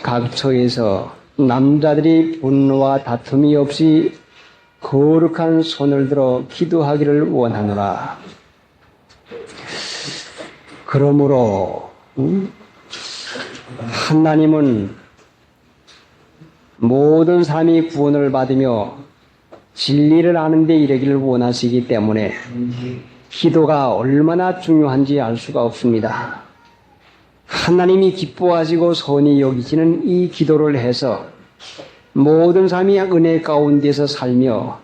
각처에서 남자들이 분노와 다툼이 없이 거룩한 손을 들어 기도하기를 원하노라. 그러므로 하나님은 모든 사람이 구원을 받으며 진리를 아는 데 이르기를 원하시기 때문에 기도가 얼마나 중요한지 알 수가 없습니다. 하나님이 기뻐하시고 선히 여기시는 이 기도를 해서 모든 사람이 은혜 가운데서 살며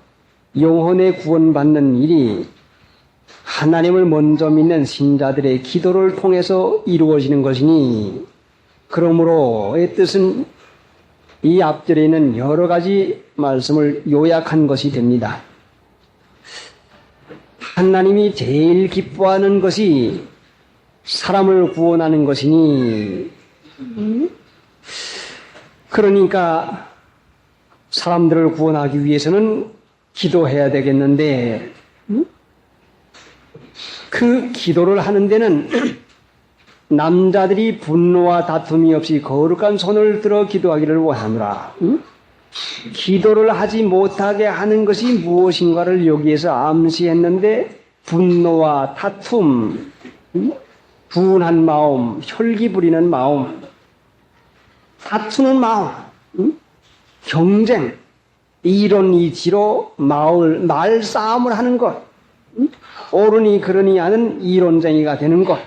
영혼의 구원받는 일이 하나님을 먼저 믿는 신자들의 기도를 통해서 이루어지는 것이니, 그러므로의 뜻은 이 앞절에 있는 여러 가지 말씀을 요약한 것이 됩니다. 하나님이 제일 기뻐하는 것이 사람을 구원하는 것이니, 그러니까 사람들을 구원하기 위해서는 기도해야 되겠는데, 그 기도를 하는 데는 남자들이 분노와 다툼이 없이 거룩한 손을 들어 기도하기를 원하노라. 기도를 하지 못하게 하는 것이 무엇인가를 여기에서 암시했는데, 분노와 다툼, 분한 마음, 혈기 부리는 마음, 다투는 마음, 경쟁, 이런 이치로 말싸움을 하는 것, 옳으니 그러니 하는 이론쟁이가 되는 것,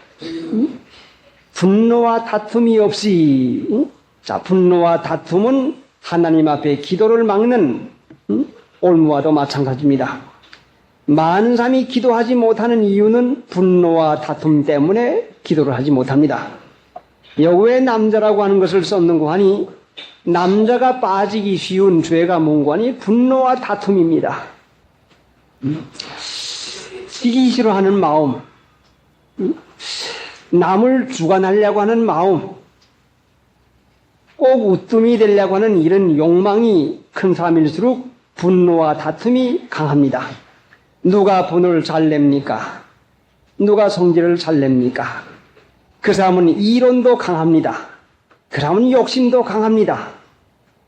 분노와 다툼이 없이, 분노와 다툼은 하나님 앞에 기도를 막는 올무와도 마찬가지입니다. 많은 사람이 기도하지 못하는 이유는 분노와 다툼 때문에 기도를 하지 못합니다. 여왜 남자라고 하는 것을 썼는고 하니, 남자가 빠지기 쉬운 죄가 뭔고 하니 분노와 다툼입니다. 지기 싫어하는 마음, 남을 주관하려고 하는 마음, 꼭 우뜸이 되려고 하는 이런 욕망이 큰 사람일수록 분노와 다툼이 강합니다. 누가 분을 잘 냅니까? 누가 성질을 잘 냅니까? 그 사람은 이론도 강합니다. 그 사람은 욕심도 강합니다.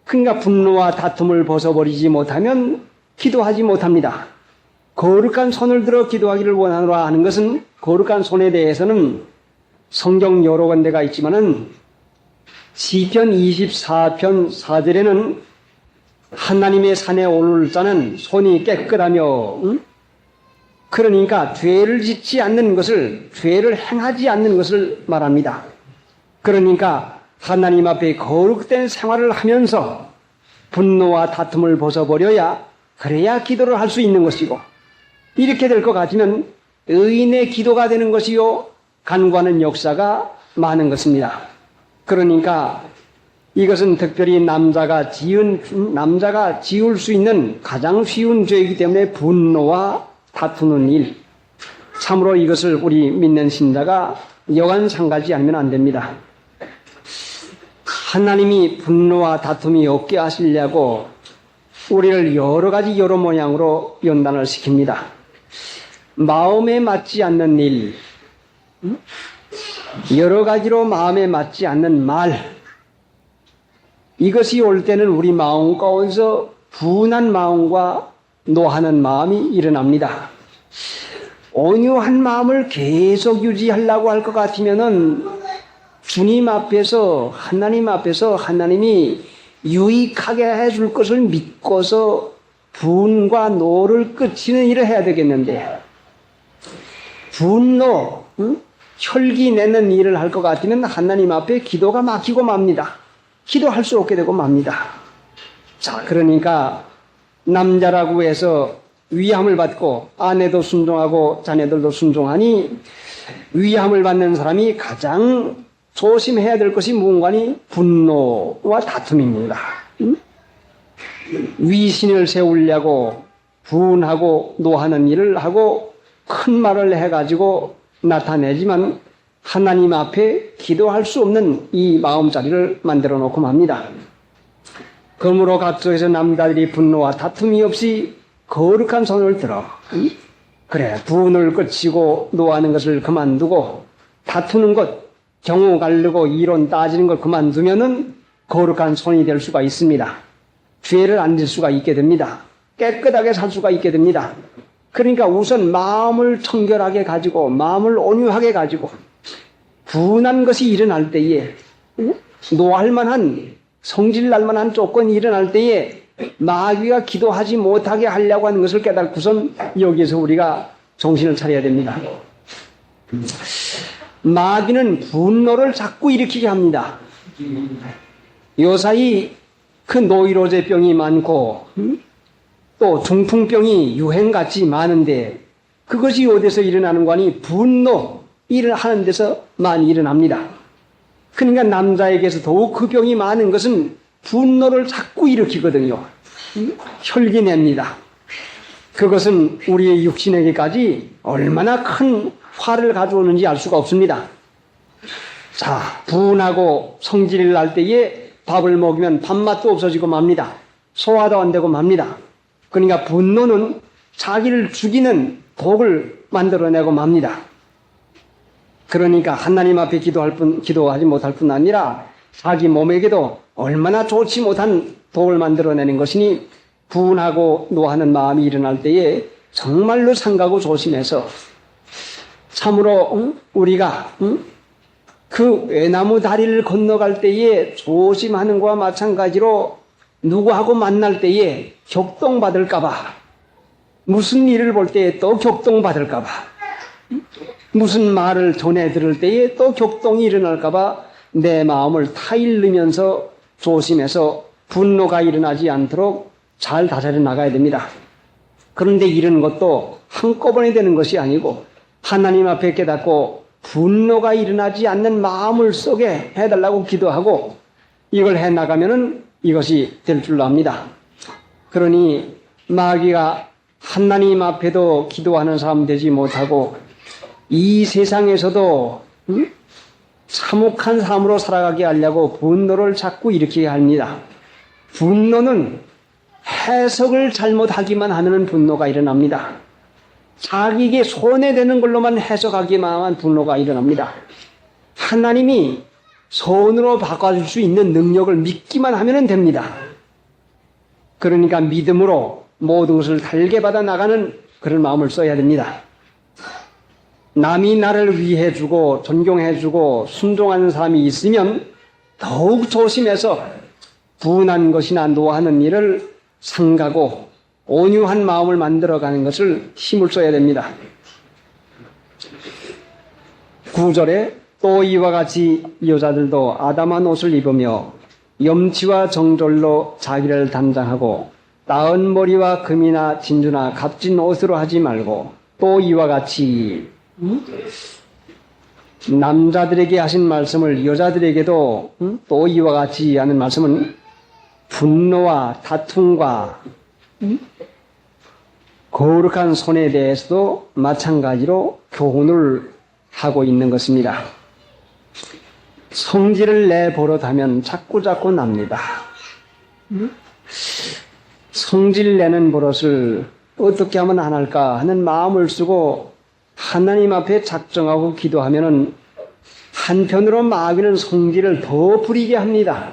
그러니까 분노와 다툼을 벗어버리지 못하면 기도하지 못합니다. 거룩한 손을 들어 기도하기를 원하노라 하는 것은 거룩한 손에 대해서는 성경 여러 군데가 있지만은 시편 24편 4절에는 하나님의 산에 오를 자는 손이 깨끗하며 그러니까 죄를 짓지 않는 것을 죄를 행하지 않는 것을 말합니다. 그러니까 하나님 앞에 거룩된 생활을 하면서 분노와 다툼을 벗어버려야 그래야 기도를 할 수 있는 것이고 이렇게 될 것 같으면 의인의 기도가 되는 것이요 간구하는 역사가 많은 것입니다. 그러니까 이것은 특별히 남자가 지을 수 있는 가장 쉬운 죄이기 때문에 분노와 다투는 일. 참으로 이것을 우리 믿는 신자가 여간 상가지 않으면 안 됩니다. 하나님이 분노와 다툼이 없게 하시려고 우리를 여러 가지 여러 모양으로 연단을 시킵니다. 마음에 맞지 않는 일, 여러 가지로 마음에 맞지 않는 말, 이것이 올 때는 우리 마음 가운데서 분한 마음과 노하는 마음이 일어납니다. 온유한 마음을 계속 유지하려고 할 것 같으면은 주님 앞에서 하나님 앞에서 하나님이 유익하게 해줄 것을 믿고서 분과 노를 끝이는 일을 해야 되겠는데 분노, 혈기 내는 일을 할 것 같으면 하나님 앞에 기도가 막히고 맙니다. 기도할 수 없게 되고 맙니다. 자, 그러니까 남자라고 해서 위함을 받고 아내도 순종하고 자녀들도 순종하니 위함을 받는 사람이 가장 조심해야 될 것이 무언가니 분노와 다툼입니다. 위신을 세우려고 분하고 노하는 일을 하고 큰 말을 해가지고 나타내지만 하나님 앞에 기도할 수 없는 이 마음자리를 만들어 놓고 맙니다. 그러므로 각속에서 남자들이 분노와 다툼이 없이 거룩한 손을 들어 그래 분을 끝이고 노하는 것을 그만두고 다투는 것 경우 가르고 이론 따지는 걸 그만두면은 거룩한 손이 될 수가 있습니다. 죄를 안 질 수가 있게 됩니다. 깨끗하게 살 수가 있게 됩니다. 그러니까 우선 마음을 청결하게 가지고 마음을 온유하게 가지고 분한 것이 일어날 때에 노할 만한 성질날 만한 조건이 일어날 때에 마귀가 기도하지 못하게 하려고 하는 것을 깨닫고선 여기에서 우리가 정신을 차려야 됩니다. 마귀는 분노를 자꾸 일으키게 합니다. 요사이 그 노이로제병이 많고 또 중풍병이 유행같이 많은데 그것이 어디서 일어나는 거니 분노 일을 하는 데서 많이 일어납니다. 그러니까 남자에게서 더욱 그 병이 많은 것은 분노를 자꾸 일으키거든요. 혈기 냅니다. 그것은 우리의 육신에게까지 얼마나 큰 화를 가져오는지 알 수가 없습니다. 자, 분하고 성질을 날 때에 밥을 먹으면 밥맛도 없어지고 맙니다. 소화도 안 되고 맙니다. 그러니까 분노는 자기를 죽이는 독을 만들어내고 맙니다. 그러니까 하나님 앞에 기도하지 못할 뿐 아니라 자기 몸에게도 얼마나 좋지 못한 독을 만들어내는 것이니 분하고 노하는 마음이 일어날 때에 정말로 삼가고 조심해서 참으로 우리가 그 외나무 다리를 건너갈 때에 조심하는 것과 마찬가지로 누구하고 만날 때에 격동받을까봐 무슨 일을 볼 때에 또 격동받을까봐 무슨 말을 전해 들을 때에 또 격동이 일어날까봐 내 마음을 타일르면서 조심해서 분노가 일어나지 않도록 잘 다스려 나가야 됩니다. 그런데 이런 것도 한꺼번에 되는 것이 아니고 하나님 앞에 깨닫고 분노가 일어나지 않는 마음을 썩게 해달라고 기도하고 이걸 해나가면은 이것이 될 줄로 압니다. 그러니 마귀가 하나님 앞에도 기도하는 사람 되지 못하고 이 세상에서도 참혹한 삶으로 살아가게 하려고 분노를 자꾸 일으키게 합니다. 분노는 해석을 잘못하기만 하면 분노가 일어납니다. 자기에게 손해되는 걸로만 해석하기만 하면 분노가 일어납니다. 하나님이 손으로 바꿔줄 수 있는 능력을 믿기만 하면 됩니다. 그러니까 믿음으로 모든 것을 달게 받아 나가는 그런 마음을 써야 됩니다. 남이 나를 위해주고 존경해주고 순종하는 사람이 있으면 더욱 조심해서 분한 것이나 노하는 일을 삼가고 온유한 마음을 만들어가는 것을 힘을 써야 됩니다. 9절에 또 이와 같이 여자들도 아담한 옷을 입으며 염치와 정절로 자기를 단장하고 나은 머리와 금이나 진주나 값진 옷으로 하지 말고 또 이와 같이 남자들에게 하신 말씀을 여자들에게도 또 이와 같이 하는 말씀은 분노와 다툼과 거룩한 손에 대해서도 마찬가지로 교훈을 하고 있는 것입니다. 성질을 내버릇하면 자꾸자꾸 납니다. 성질 내는 버릇을 어떻게 하면 안 할까 하는 마음을 쓰고 하나님 앞에 작정하고 기도하면은 한편으로 마귀는 성질을 더 부리게 합니다.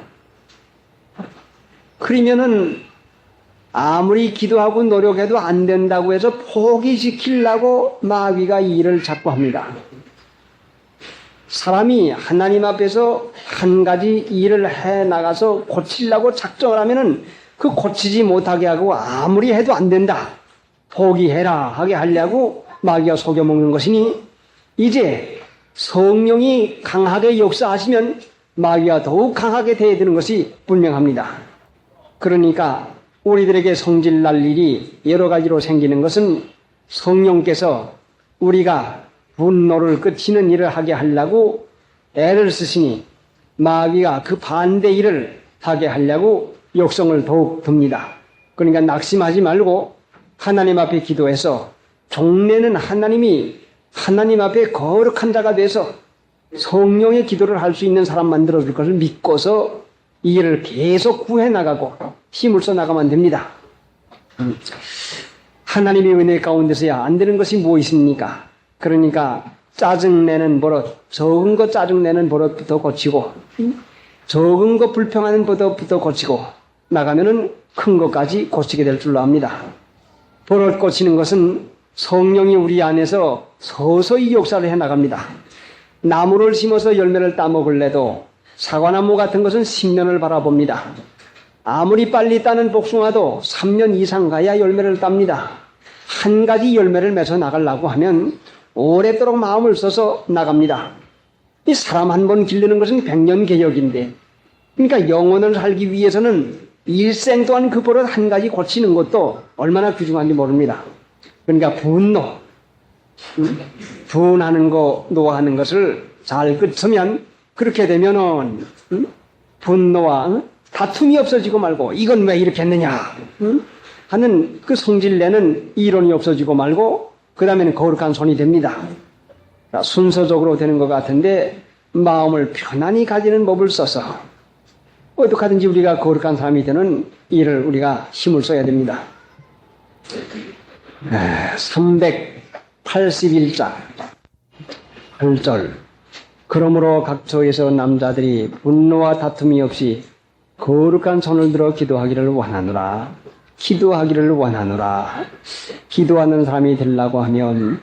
그러면은 아무리 기도하고 노력해도 안 된다고 해서 포기시키려고 마귀가 이 일을 자꾸 합니다. 사람이 하나님 앞에서 한 가지 일을 해 나가서 고치려고 작정을 하면은 그 고치지 못하게 하고 아무리 해도 안 된다. 포기해라 하게 하려고 마귀가 속여먹는 것이니 이제 성령이 강하게 역사하시면 마귀가 더욱 강하게 대해드는 것이 분명합니다. 그러니까 우리들에게 성질 날 일이 여러 가지로 생기는 것은 성령께서 우리가 분노를 끝이는 일을 하게 하려고 애를 쓰시니 마귀가 그 반대 일을 하게 하려고 역성을 더욱 듭니다. 그러니까 낙심하지 말고 하나님 앞에 기도해서 종래는 하나님이 하나님 앞에 거룩한 자가 돼서 성령의 기도를 할 수 있는 사람 만들어줄 것을 믿고서 이 일을 계속 구해나가고 힘을 써나가면 됩니다. 하나님의 은혜 가운데서야 안 되는 것이 무엇입니까? 그러니까 짜증내는 버릇, 적은 거 짜증내는 버릇부터 고치고 적은 거 불평하는 버릇부터 고치고 나가면은 큰 것까지 고치게 될 줄로 압니다. 버릇 고치는 것은 성령이 우리 안에서 서서히 역사를 해나갑니다. 나무를 심어서 열매를 따먹을래도 사과나무 같은 것은 10년을 바라봅니다. 아무리 빨리 따는 복숭아도 3년 이상 가야 열매를 땁니다. 한 가지 열매를 맺어 나가려고 하면 오랫도록 마음을 써서 나갑니다. 이 사람 한 번 기르는 것은 100년 계역인데, 그러니까 영혼을 살기 위해서는 일생 동안 그 버릇 한 가지 고치는 것도 얼마나 귀중한지 모릅니다. 그러니까 분하는 거, 노하는 것을 잘 끝으면 그렇게 되면은 분노와 다툼이 없어지고 말고 이건 왜 이렇게 했느냐 하는 그 성질내는 이론이 없어지고 말고 그 다음에는 거룩한 손이 됩니다. 순서적으로 되는 것 같은데 마음을 편안히 가지는 법을 써서 어떻게 하든지 우리가 거룩한 사람이 되는 일을 우리가 힘을 써야 됩니다. 381장 8절 그러므로 각처에서 남자들이 분노와 다툼이 없이 거룩한 손을 들어 기도하기를 원하노라. 기도하기를 원하노라. 기도하는 사람이 되려고 하면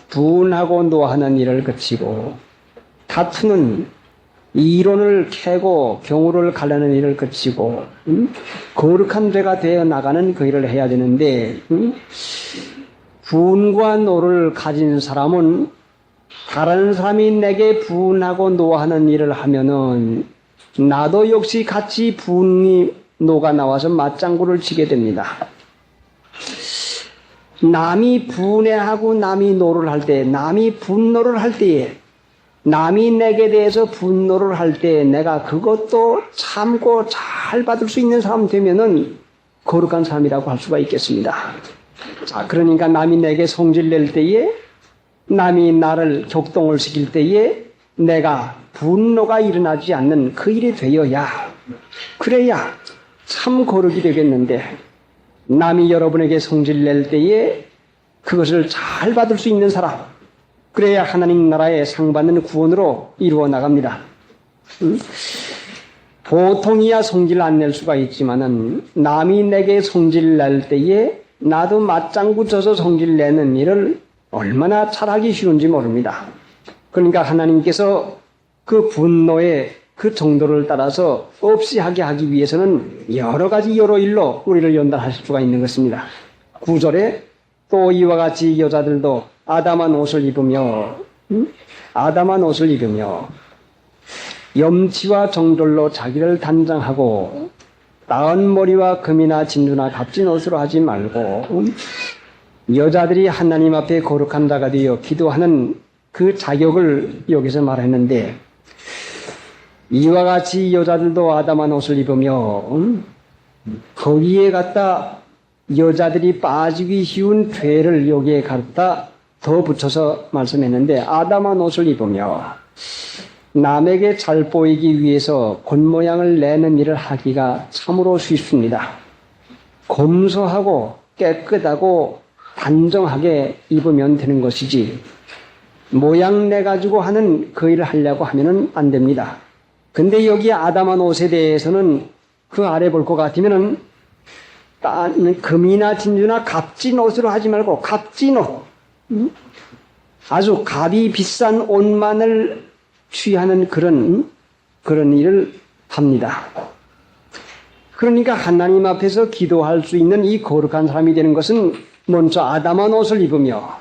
분하고 노하는 일을 그치고 다투는 이론을 캐고 경우를 가려는 일을 그치고 거룩한 죄가 되어 나가는 그 일을 해야 되는데 분과 노를 가진 사람은 다른 사람이 내게 분하고 노하는 일을 하면은 나도 역시 같이 분이 노가 나와서 맞장구를 치게 됩니다. 남이 분해하고 남이 노를 할 때, 남이 분노를 할 때에, 남이 내게 대해서 분노를 할 때 내가 그것도 참고 잘 받을 수 있는 사람 되면은 거룩한 사람이라고 할 수가 있겠습니다. 자, 그러니까 남이 내게 성질 낼 때에, 남이 나를 격동을 시킬 때에 내가 분노가 일어나지 않는 그 일이 되어야, 그래야 참 거룩이 되겠는데, 남이 여러분에게 성질 낼 때에 그것을 잘 받을 수 있는 사람, 그래야 하나님 나라에 상받는 구원으로 이루어 나갑니다. 보통이야 성질 안 낼 수가 있지만은 남이 내게 성질 낼 때에 나도 맞장구 쳐서 성질 내는 일을 얼마나 잘하기 쉬운지 모릅니다. 그러니까 하나님께서 그 분노의 그 정도를 따라서 없이 하게 하기 위해서는 여러 가지 여러 일로 우리를 연단하실 수가 있는 것입니다. 9절에 또 이와 같이 여자들도 아담한 옷을 입으며 염치와 정돌로 자기를 단장하고 나은 머리와 금이나 진주나 값진 옷으로 하지 말고 여자들이 하나님 앞에 거룩한 자가 되어 기도하는 그 자격을 여기서 말했는데 이와 같이 여자들도 아담한 옷을 입으며 거기에 갖다 여자들이 빠지기 쉬운 죄를 여기에 갖다 더 붙여서 말씀했는데 아담한 옷을 입으며 남에게 잘 보이기 위해서 겉모양을 내는 일을 하기가 참으로 쉽습니다. 검소하고 깨끗하고 단정하게 입으면 되는 것이지 모양 내가지고 하는 그 일을 하려고 하면은 안 됩니다. 근데 여기 아담한 옷에 대해서는 그 아래 볼 것 같으면은 금이나 진주나 값진 옷으로 하지 말고 값진 옷, 아주 값이 비싼 옷만을 취하는 그런 일을 합니다. 그러니까 하나님 앞에서 기도할 수 있는 이 거룩한 사람이 되는 것은 먼저 아담한 옷을 입으며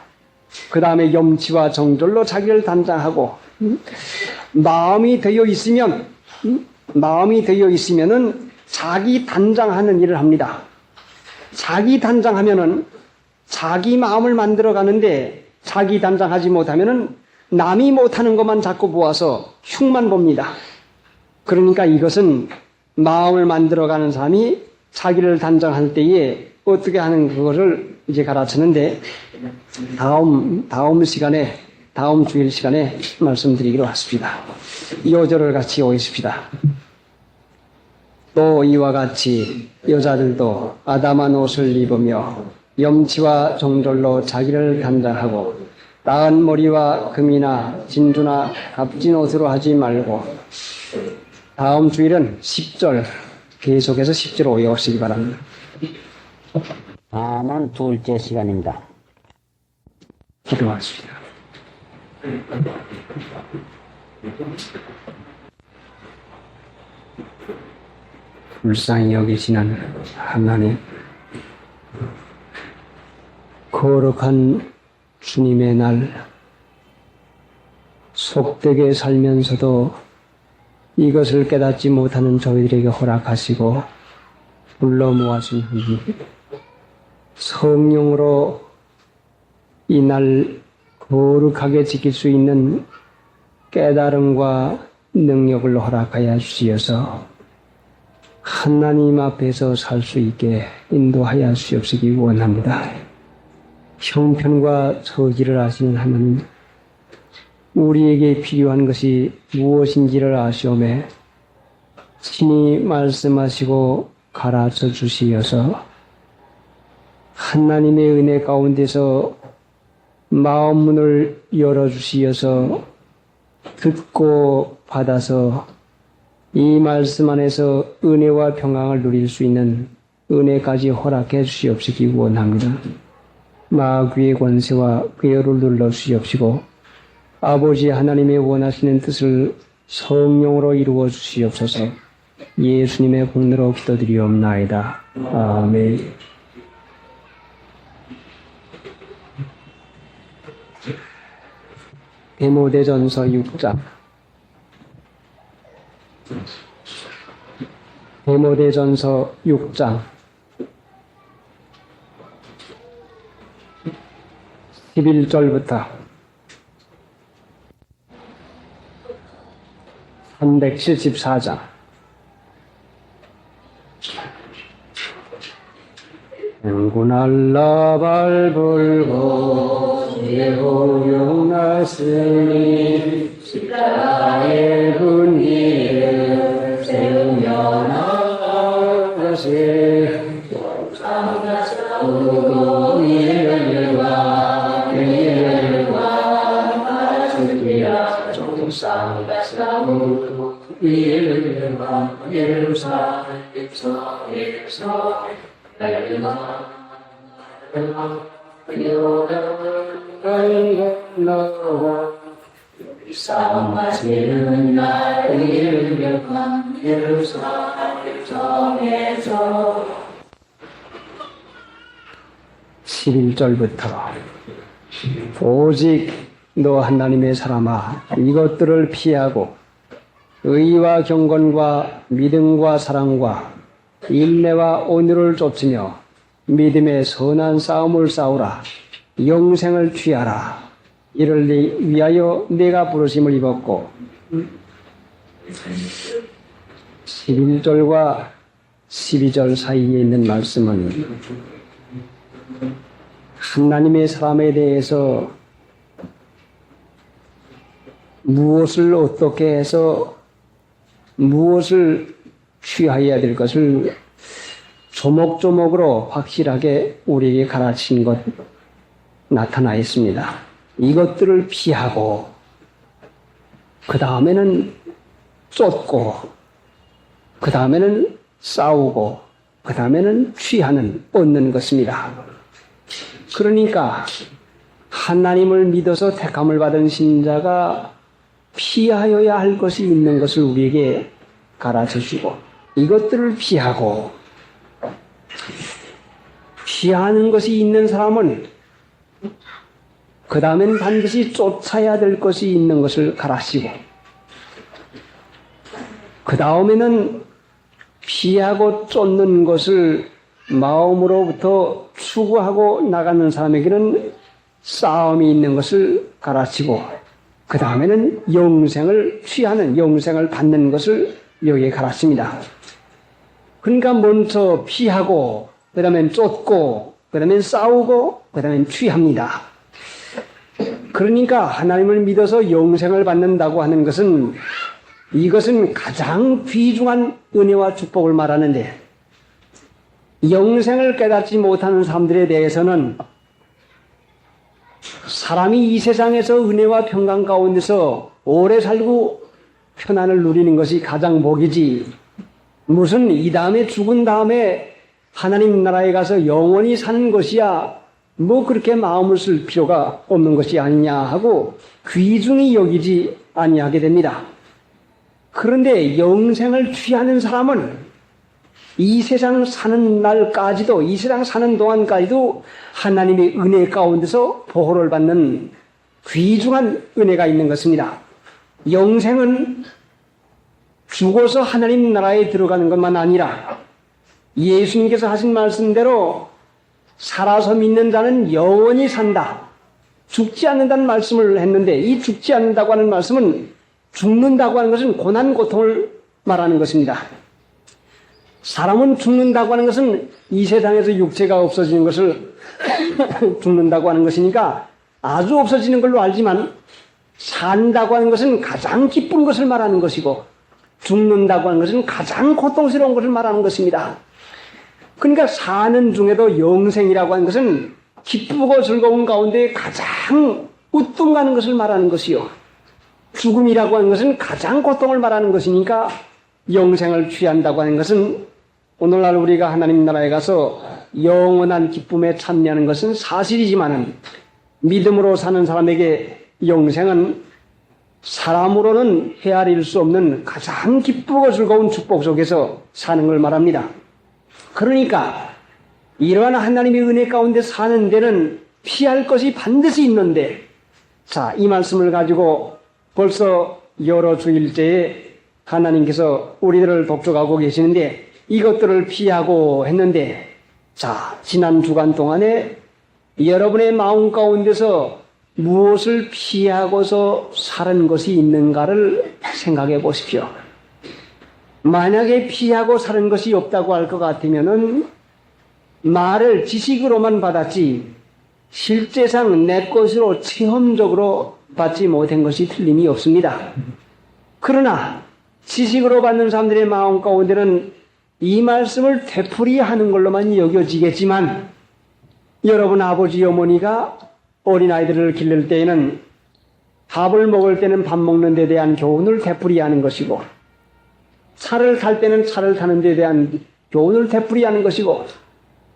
그 다음에 염치와 정절로 자기를 단장하고 마음이 되어 있으면은 자기 단장하는 일을 합니다. 자기 단장하면은 자기 마음을 만들어 가는데 자기 단장하지 못하면은 남이 못하는 것만 자꾸 보아서 흉만 봅니다. 그러니까 이것은 마음을 만들어 가는 사람이 자기를 단장할 때에 어떻게 하는 그거를 이제 가르치는데 다음 주일 시간에 말씀드리기로 하십니다. 2절을 같이 오십시다. 또 이와 같이 여자들도 아담한 옷을 입으며 염치와 정절로 자기를 단장하고 나은 머리와 금이나 진주나 값진 옷으로 하지 말고 다음 주일은 10절 계속해서 10절 오시기 바랍니다.
다음은 둘째 시간입니다.
기도하십시다. 불쌍히 여기시는 하나님, 거룩한 주님의 날, 속되게 살면서도 이것을 깨닫지 못하는 저희들에게 허락하시고 불러 모아준 하나님, 성령으로 이 날 거룩하게 지킬 수 있는 깨달음과 능력을 허락하여 주시어서 하나님 앞에서 살 수 있게 인도하여 주시옵시기 원합니다. 형편과 처지를 아시는 하나님, 우리에게 필요한 것이 무엇인지를 아시오매 친히 말씀하시고 가르쳐 주시어서 하나님의 은혜 가운데서 마음문을 열어주시어서 듣고 받아서 이 말씀 안에서 은혜와 평강을 누릴 수 있는 은혜까지 허락해 주시옵시기 원합니다. 마귀의 권세와 괴로를 눌러 주시옵시고 아버지 하나님의 원하시는 뜻을 성령으로 이루어 주시옵소서. 예수님의 공로로 기도드리옵나이다. 아멘. 디모데전서 6장. 디모데전서 6장 11절부터 374장. 행군할라 발불고 예호용나스니 십자가의 분기를 세우며 나아가세. 우리엘과 우리엘과 주기야 종상다사우 우리엘과 예루살렘에서
싸움하시는 나를 위한 예루살렘 성에서
11절부터 오직 너 하나님의 사람아 이것들을 피하고 의와 경건과 믿음과 사랑과 인내와 온유를 쫓으며 믿음의 선한 싸움을 싸우라 영생을 취하라 이를 위하여 내가 부르심을 입었고 11절과 12절 사이에 있는 말씀은 하나님의 사람에 대해서 무엇을 어떻게 해서 무엇을 취하여야 될 것을 조목조목으로 확실하게 우리에게 가르친 것 나타나 있습니다. 이것들을 피하고 그 다음에는 쫓고 그 다음에는 싸우고 그 다음에는 취하는 얻는 것입니다. 그러니까 하나님을 믿어서 택함을 받은 신자가 피하여야 할 것이 있는 것을 우리에게 가르쳐 주고 이것들을 피하고 피하는 것이 있는 사람은 그 다음엔 반드시 쫓아야 될 것이 있는 것을 가르치고 그 다음에는 피하고 쫓는 것을 마음으로부터 추구하고 나가는 사람에게는 싸움이 있는 것을 가르치고 그 다음에는 영생을 취하는 영생을 받는 것을 여기에 가르칩니다. 그러니까 먼저 피하고 그 다음엔 쫓고 그 다음엔 싸우고 그 다음엔 취합니다. 그러니까 하나님을 믿어서 영생을 받는다고 하는 것은 이것은 가장 귀중한 은혜와 축복을 말하는데 영생을 깨닫지 못하는 사람들에 대해서는 사람이 이 세상에서 은혜와 평강 가운데서 오래 살고 편안을 누리는 것이 가장 복이지 무슨 이 다음에 죽은 다음에 하나님 나라에 가서 영원히 사는 것이야 뭐 그렇게 마음을 쓸 필요가 없는 것이 아니냐 하고 귀중히 여기지 아니하게 됩니다. 그런데 영생을 취하는 사람은 이 세상 사는 날까지도 이 세상 사는 동안까지도 하나님의 은혜 가운데서 보호를 받는 귀중한 은혜가 있는 것입니다. 영생은 죽어서 하나님 나라에 들어가는 것만 아니라 예수님께서 하신 말씀대로 살아서 믿는 자는 영원히 산다. 죽지 않는다는 말씀을 했는데 이 죽지 않는다고 하는 말씀은 죽는다고 하는 것은 고난 고통을 말하는 것입니다. 사람은 죽는다고 하는 것은 이 세상에서 육체가 없어지는 것을 죽는다고 하는 것이니까 아주 없어지는 걸로 알지만 산다고 하는 것은 가장 기쁜 것을 말하는 것이고 죽는다고 하는 것은 가장 고통스러운 것을 말하는 것입니다. 그러니까 사는 중에도 영생이라고 하는 것은 기쁘고 즐거운 가운데 가장 우뚱하는 것을 말하는 것이요. 죽음이라고 하는 것은 가장 고통을 말하는 것이니까 영생을 취한다고 하는 것은 오늘날 우리가 하나님 나라에 가서 영원한 기쁨에 참여하는 것은 사실이지만은 믿음으로 사는 사람에게 영생은 사람으로는 헤아릴 수 없는 가장 기쁘고 즐거운 축복 속에서 사는 걸 말합니다. 그러니까 이러한 하나님의 은혜 가운데 사는 데는 피할 것이 반드시 있는데 자, 이 말씀을 가지고 벌써 여러 주일째에 하나님께서 우리들을 독촉하고 계시는데 이것들을 피하고 했는데 자, 지난 주간 동안에 여러분의 마음 가운데서 무엇을 피하고서 사는 것이 있는가를 생각해 보십시오. 만약에 피하고 사는 것이 없다고 할 것 같으면은 말을 지식으로만 받았지 실제상 내 것으로 체험적으로 받지 못한 것이 틀림이 없습니다. 그러나 지식으로 받는 사람들의 마음 가운데는 이 말씀을 되풀이하는 걸로만 여겨지겠지만 여러분 아버지 어머니가 어린아이들을 기를 때에는 밥을 먹을 때는 밥 먹는 데 대한 교훈을 되풀이하는 것이고 차를 탈 때는 차를 타는 데 대한 교훈을 되풀이하는 것이고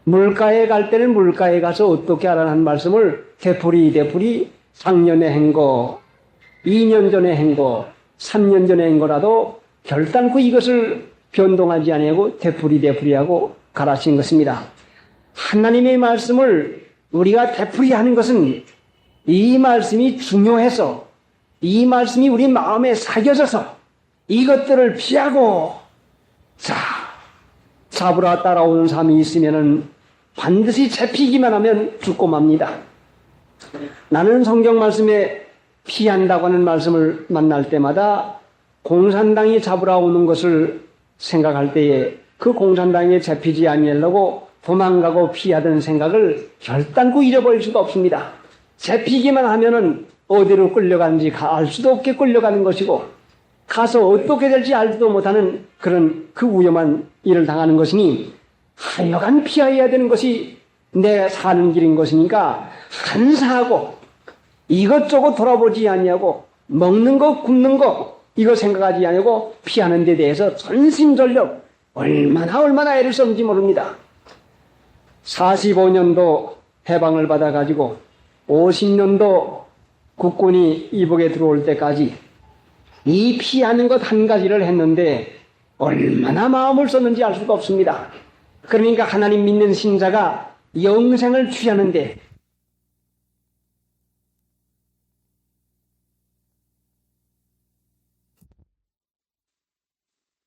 물가에 갈 때는 물가에 가서 어떻게 하라는 말씀을 되풀이 작년에 한 거, 2년 전에 한 거, 3년 전에 한 거라도 결단코 이것을 변동하지 아니하고 되풀이하고 가르친 것입니다. 하나님의 말씀을 우리가 되풀이하는 것은 이 말씀이 중요해서 이 말씀이 우리 마음에 새겨져서 이것들을 피하고 잡으러 따라오는 삶이 있으면은 반드시 잡히기만 하면 죽고 맙니다. 나는 성경 말씀에 피한다고 하는 말씀을 만날 때마다 공산당이 잡으러 오는 것을 생각할 때에 그 공산당에 잡히지 아니하려고 도망가고 피하던 생각을 결단코 잊어버릴 수가 없습니다. 잡히기만 하면은 어디로 끌려가는지 알 수도 없게 끌려가는 것이고 가서 어떻게 될지 알지도 못하는 그런 그 위험한 일을 당하는 것이니 하여간 피해야 되는 것이 내 사는 길인 것이니까 한사하고 이것저것 돌아보지 아니하고 먹는 거 굶는 거 이거 생각하지 아니하고 피하는 데 대해서 전심전력 얼마나 애를 썼는지 모릅니다. 45년도 해방을 받아가지고 50년도 국군이 이북에 들어올 때까지 이 피하는 것 한 가지를 했는데 얼마나 마음을 썼는지 알 수가 없습니다. 그러니까 하나님 믿는 신자가 영생을 취하는데